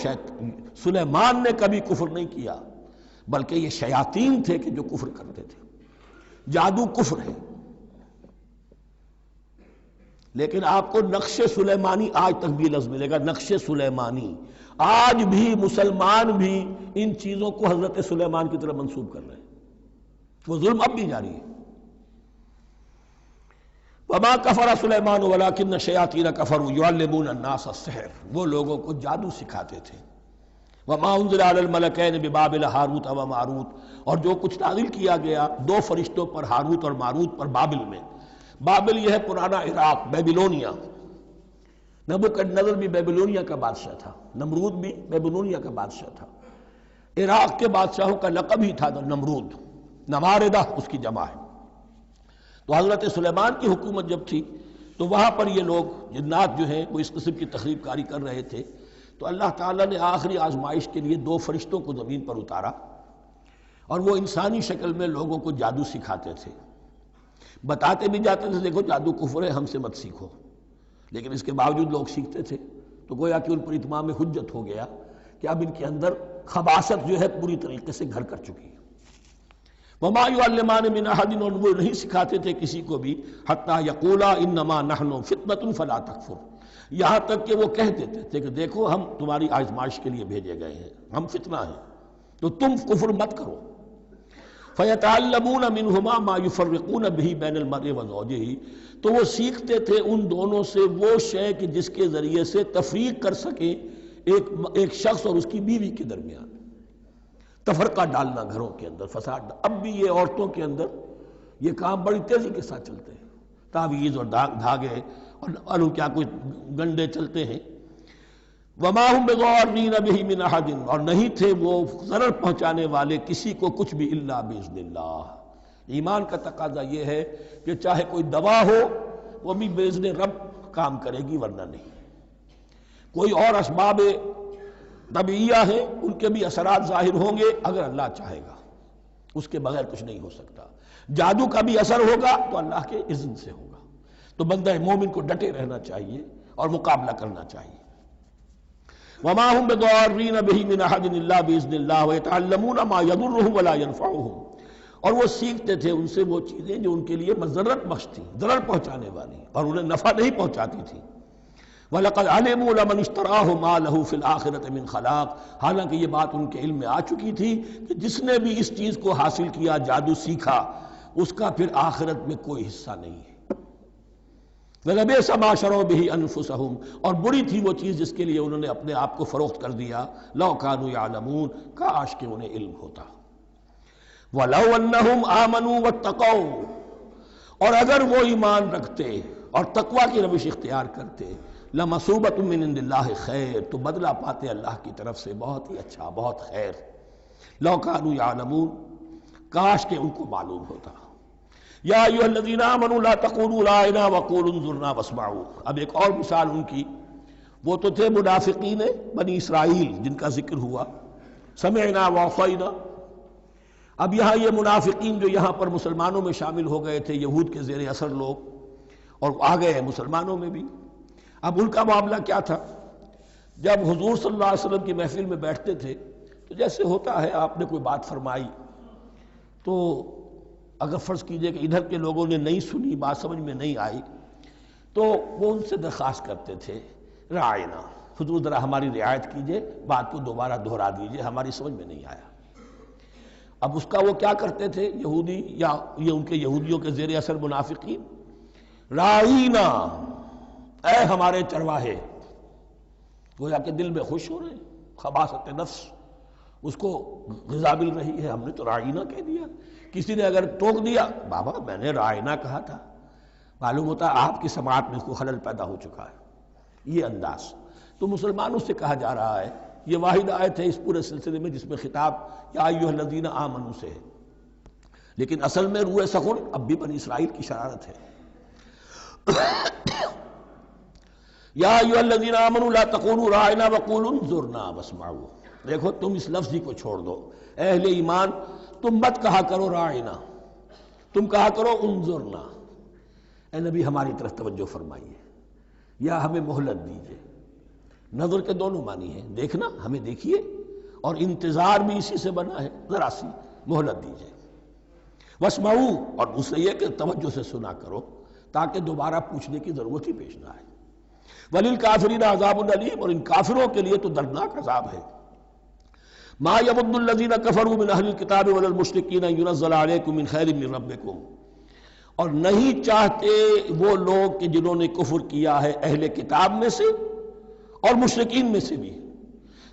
سلیمان نے کبھی کفر نہیں کیا، بلکہ یہ شیاطین تھے کہ جو کفر کرتے تھے۔ جادو کفر ہے، لیکن آپ کو نقش سلیمانی آج تک بھی لفظ ملے گا، نقش سلیمانی۔ آج بھی مسلمان بھی ان چیزوں کو حضرت سلیمان کی طرف منسوب کر رہے ہیں، وہ ظلم اب بھی جاری ہے۔ وَمَا كَفَرَ سُلَيْمَانُ وَلَٰكِنَّ الشَّيَاطِينَ كَفَرُوا يُعَلِّمُونَ النَّاسَ السِّحْرَ، وہ لوگوں کو جادو سکھاتے تھے۔ وَمَا أُنزِلَ عَلَى الْمَلَكَيْنِ بِبَابِلَ ہاروت وَمَاروت، اور جو کچھ نازل کیا گیا 2 فرشتوں پر، ہاروت اور ماروت پر، بابل میں۔ بابل یہ ہے پرانا عراق، بیبیلونیا۔ نبوکدنضر بھی بیبیلونیا کا بادشاہ تھا، نمرود بھی بیبیلونیا کا بادشاہ تھا۔ عراق کے بادشاہوں کا لقب ہی تھا نمرود، نماردہ اس کی جمع ہے۔ تو حضرت سلیمان کی حکومت جب تھی تو وہاں پر یہ لوگ جنات جو ہیں وہ اس قسم کی تخریب کاری کر رہے تھے، تو اللہ تعالیٰ نے آخری آزمائش کے لیے 2 فرشتوں کو زمین پر اتارا، اور وہ انسانی شکل میں لوگوں کو جادو سکھاتے تھے، بتاتے بھی جاتے تھے دیکھو جادو کفر ہے، ہم سے مت سیکھو، لیکن اس کے باوجود لوگ سیکھتے تھے، تو گویا کہ ان پر اتمام حجت ہو گیا کہ اب ان کے اندر خباثت جو ہے پوری طریقے سے گھر کر چکی ہے۔ وَمَا يُعَلِّمَانِ مِنْ أَحَدٍ، اور وہ نہیں سکھاتے تھے کسی کو بھی، حَتَّى يَقُولَا إِنَّمَا نَحْنُ فِتْنَةٌ فَلَا تَكْفُرْ، یہاں تک کہ وہ کہہ دیتے تھے کہ دیکھو ہم تمہاری آزمائش کے لیے بھیجے گئے ہیں، ہم فتنہ ہیں، تو تم کفر مت کرو۔ فَيَتَعَلَّمُونَ مِنْهُمَا مَا يُفَرِّقُونَ بِهِ بَيْنَ الْمَرْءِ وَزَوْجِهِ، تو وہ سیکھتے تھے ان دونوں سے وہ شے کہ جس کے ذریعے سے تفریق کر سکیں ایک شخص اور اس کی بیوی کے درمیان، تفرقہ ڈالنا گھروں کے اندر، فساد۔ اب بھی یہ عورتوں کے اندر یہ کام بڑی تیزی کے ساتھ چلتے ہیں، تعویذ اور دھاگے اور کیا کچھ گنڈے چلتے ہیں۔ وما هم بضارین بہ من احد، اور نہیں تھے وہ ضرر پہنچانے والے کسی کو کچھ بھی الا باذن اللہ۔ ایمان کا تقاضا یہ ہے کہ چاہے کوئی دوا ہو وہ بھی باذن رب کام کرے گی، ورنہ نہیں۔ کوئی اور اسباب طبیعیہ ہیں، ان کے بھی اثرات ظاہر ہوں گے اگر اللہ چاہے گا، اس کے بغیر کچھ نہیں ہو سکتا۔ جادو کا بھی اثر ہوگا تو اللہ کے اذن سے ہوگا۔ تو بندہ مومن کو ڈٹے رہنا چاہیے اور مقابلہ کرنا چاہیے۔ وما هم بضارین بہ من احد الا باذن اللہ ویتعلمون ما یضرهم ولا ينفعهم، اور وہ سیکھتے تھے ان سے وہ چیزیں جو ان کے لیے مضرت بخش تھی، ضرر پہنچانے والی، اور انہیں نفع نہیں پہنچاتی تھی۔ وَلَقَدْ عَلِمُوا لَمَنِ اشْتَرَاهُ مَا لَهُ فِي الْآخِرَةِ مِنْ خَلَاقٍ، حالانکہ یہ بات ان کے علم میں آ چکی تھی کہ جس نے بھی اس چیز کو حاصل کیا، جادو سیکھا، اس کا پھر آخرت میں کوئی حصہ نہیں ہے۔ وَلَبِئْسَ مَا شَرَوْا بِهِ أَنفُسَهُمْ، اور بری تھی وہ چیز جس کے لیے انہوں نے اپنے آپ کو فروخت کر دیا۔ لَوْ كَانُوا يَعْلَمُونَ، کاش کہ انہیں علم ہوتا۔ وَلَوْ أَنَّهُمْ آمَنُوا وَاتَّقَوْا، اور اگر وہ ایمان رکھتے اور تقوی کی روش اختیار کرتے، لَمَثُوبَةٌ مِّنْ عِندِ اللَّهِ خَيْرٌ، تو بدلہ پاتے اللہ کی طرف سے بہت ہی اچھا، بہت خیر۔ لَوْ كَانُوا يَعْلَمُونَ، کاش کہ ان کو معلوم ہوتا۔ یا ایھا الذین آمنوا لا تقولوا رأینا وقولوا انظرنا واسمعوا، اب ایک اور مثال ان کی، وہ تو تھے منافقین بنی اسرائیل جن کا ذکر ہوا، سمعنا وعصینا۔ اب یہاں یہ منافقین جو یہاں پر مسلمانوں میں شامل ہو گئے تھے، یہود کے زیر اثر لوگ، اور آ گئے ہیں مسلمانوں میں بھی۔ اب ان کا معاملہ کیا تھا؟ جب حضور صلی اللہ علیہ وسلم کی محفل میں بیٹھتے تھے تو جیسے ہوتا ہے، آپ نے کوئی بات فرمائی تو اگر فرض کیجئے کہ ادھر کے لوگوں نے نہیں سنی، بات سمجھ میں نہیں آئی، تو وہ ان سے درخواست کرتے تھے رعاینا، حضور ذرا ہماری رعایت کیجئے، بات کو دوبارہ دہرا دیجئے، ہماری سمجھ میں نہیں آیا۔ اب اس کا وہ کیا کرتے تھے یہودی، یا یہ ان کے یہودیوں کے زیر اثر منافقین، رعاینا، اے ہمارے چرواہے، گویا کہ دل میں خوش ہو رہے ہیں، خباثت نفس اس کو غذا مل رہی ہے، ہم نے تو رعاینا کہہ دیا۔ کسی نے اگر ٹوک دیا، بابا میں نے رعاینا کہا تھا، معلوم ہوتا ہے آپ کی سماعت میں کوئی خلل پیدا ہو چکا ہے، یہ انداز۔ تو مسلمانوں سے کہا جا رہا ہے، یہ واحد آیت ہے اس پورے سلسلے میں جس میں خطاب یا ایھا الذین آمنوا سے ہے، لیکن اصل میں روح سخن اب بھی بنی اسرائیل کی شرارت ہے۔ یا ایھا الذین آمنوا لا تقولوا رأینا وقولوا انظرنا واسمعوا، دیکھو تم اس لفظ ہی کو چھوڑ دو، اے اہل ایمان تم مت کہا کرو رعاینا، تم کہا کرو انظرنا، اے نبی ہماری طرف توجہ فرمائیے، یا ہمیں مہلت دیجیے۔ نظر کے دونوں معنی ہیں، دیکھنا، ہمیں دیکھیے، اور انتظار بھی اسی سے بنا ہے، ذرا سی مہلت دیجیے۔ واسمعوا، اور دوسرے یہ کہ توجہ سے سنا کرو تاکہ دوبارہ پوچھنے کی ضرورت ہی پیش نہ آئے۔ وللکافرین عذاب علیم، اور ان کافروں کے لیے تو دردناک عذاب ہے۔ ما یود الذین کفروا من اہل الکتاب ولا المشرکین ان ینزل علیکم من خیر من ربکم، اور نہیں چاہتے وہ لوگ کہ جنہوں نے کفر کیا ہے اہل کتاب میں سے اور مشرکین میں سے بھی،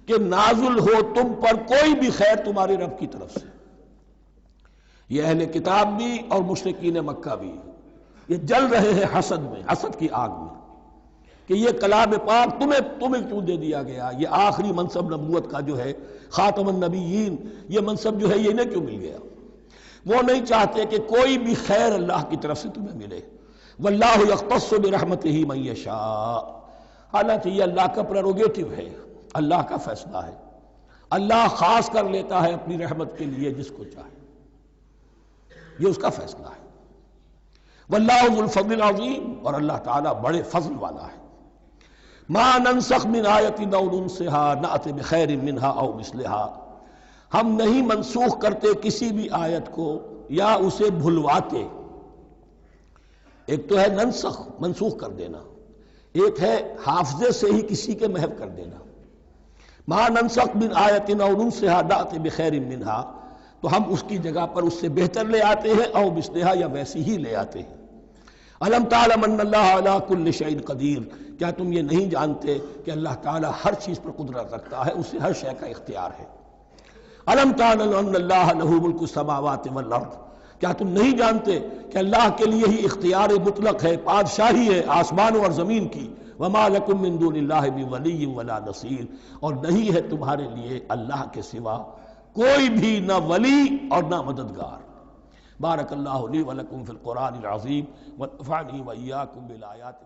کہ نازل ہو تم پر کوئی بھی خیر تمہارے رب کی طرف سے۔ یہ اہل کتاب بھی اور مشرکین مکہ بھی، یہ جل رہے ہیں حسد میں، حسد کی آگ میں، کہ یہ کلام پاک تمہیں کیوں دے دیا گیا، یہ آخری منصب نبوت کا جو ہے خاتم النبیین، یہ منصب جو ہے یہ انہیں کیوں مل گیا۔ وہ نہیں چاہتے کہ کوئی بھی خیر اللہ کی طرف سے تمہیں ملے۔ واللہ یختص برحمتہ من یشاء، حالانکہ یہ اللہ کا پریروگیٹو ہے، اللہ کا فیصلہ ہے، اللہ خاص کر لیتا ہے اپنی رحمت کے لیے جس کو چاہے، یہ اس کا فیصلہ ہے۔ واللہ ذو الفضل العظیم، اور اللہ تعالیٰ بڑے فضل والا ہے۔ ما ننسخ من آیت او ننسها نأت بخیر منها او مثلها، ہم نہیں منسوخ کرتے کسی بھی آیت کو یا اسے بھلواتے۔ ایک تو ہے ننسخ، منسوخ کر دینا، ایک ہے حافظے سے ہی کسی کے محو کر دینا۔ ما ننسخ من آیت او ننسها نأت بخیر منها، تو ہم اس کی جگہ پر اس سے بہتر لے آتے ہیں، او مثلها، یا ویسی ہی لے آتے ہیں۔ الم تعلم ان اللہ علی کل شیء قدیر، کیا تم یہ نہیں جانتے کہ اللہ تعالیٰ ہر چیز پر قدرت رکھتا ہے، اسے ہر شے کا اختیار ہے۔ الم تعلم ان اللہ لہ ملک السماوات والارض، کیا تم نہیں جانتے کہ اللہ کے لیے ہی اختیار مطلق ہے، بادشاہی ہے آسمانوں اور زمین کی؟ وَمَا لَكُم مِّن دُونِ اللَّهِ مِن وَلِيٍّ وَلَا نَصِيرٍ، اور نہیں ہے تمہارے لیے اللہ کے سوا کوئی بھی نہ ولی اور نہ مددگار۔ بارک اللہ لی ولکم فی القرآن العظیم ونفعنی وإیاکم بالآیات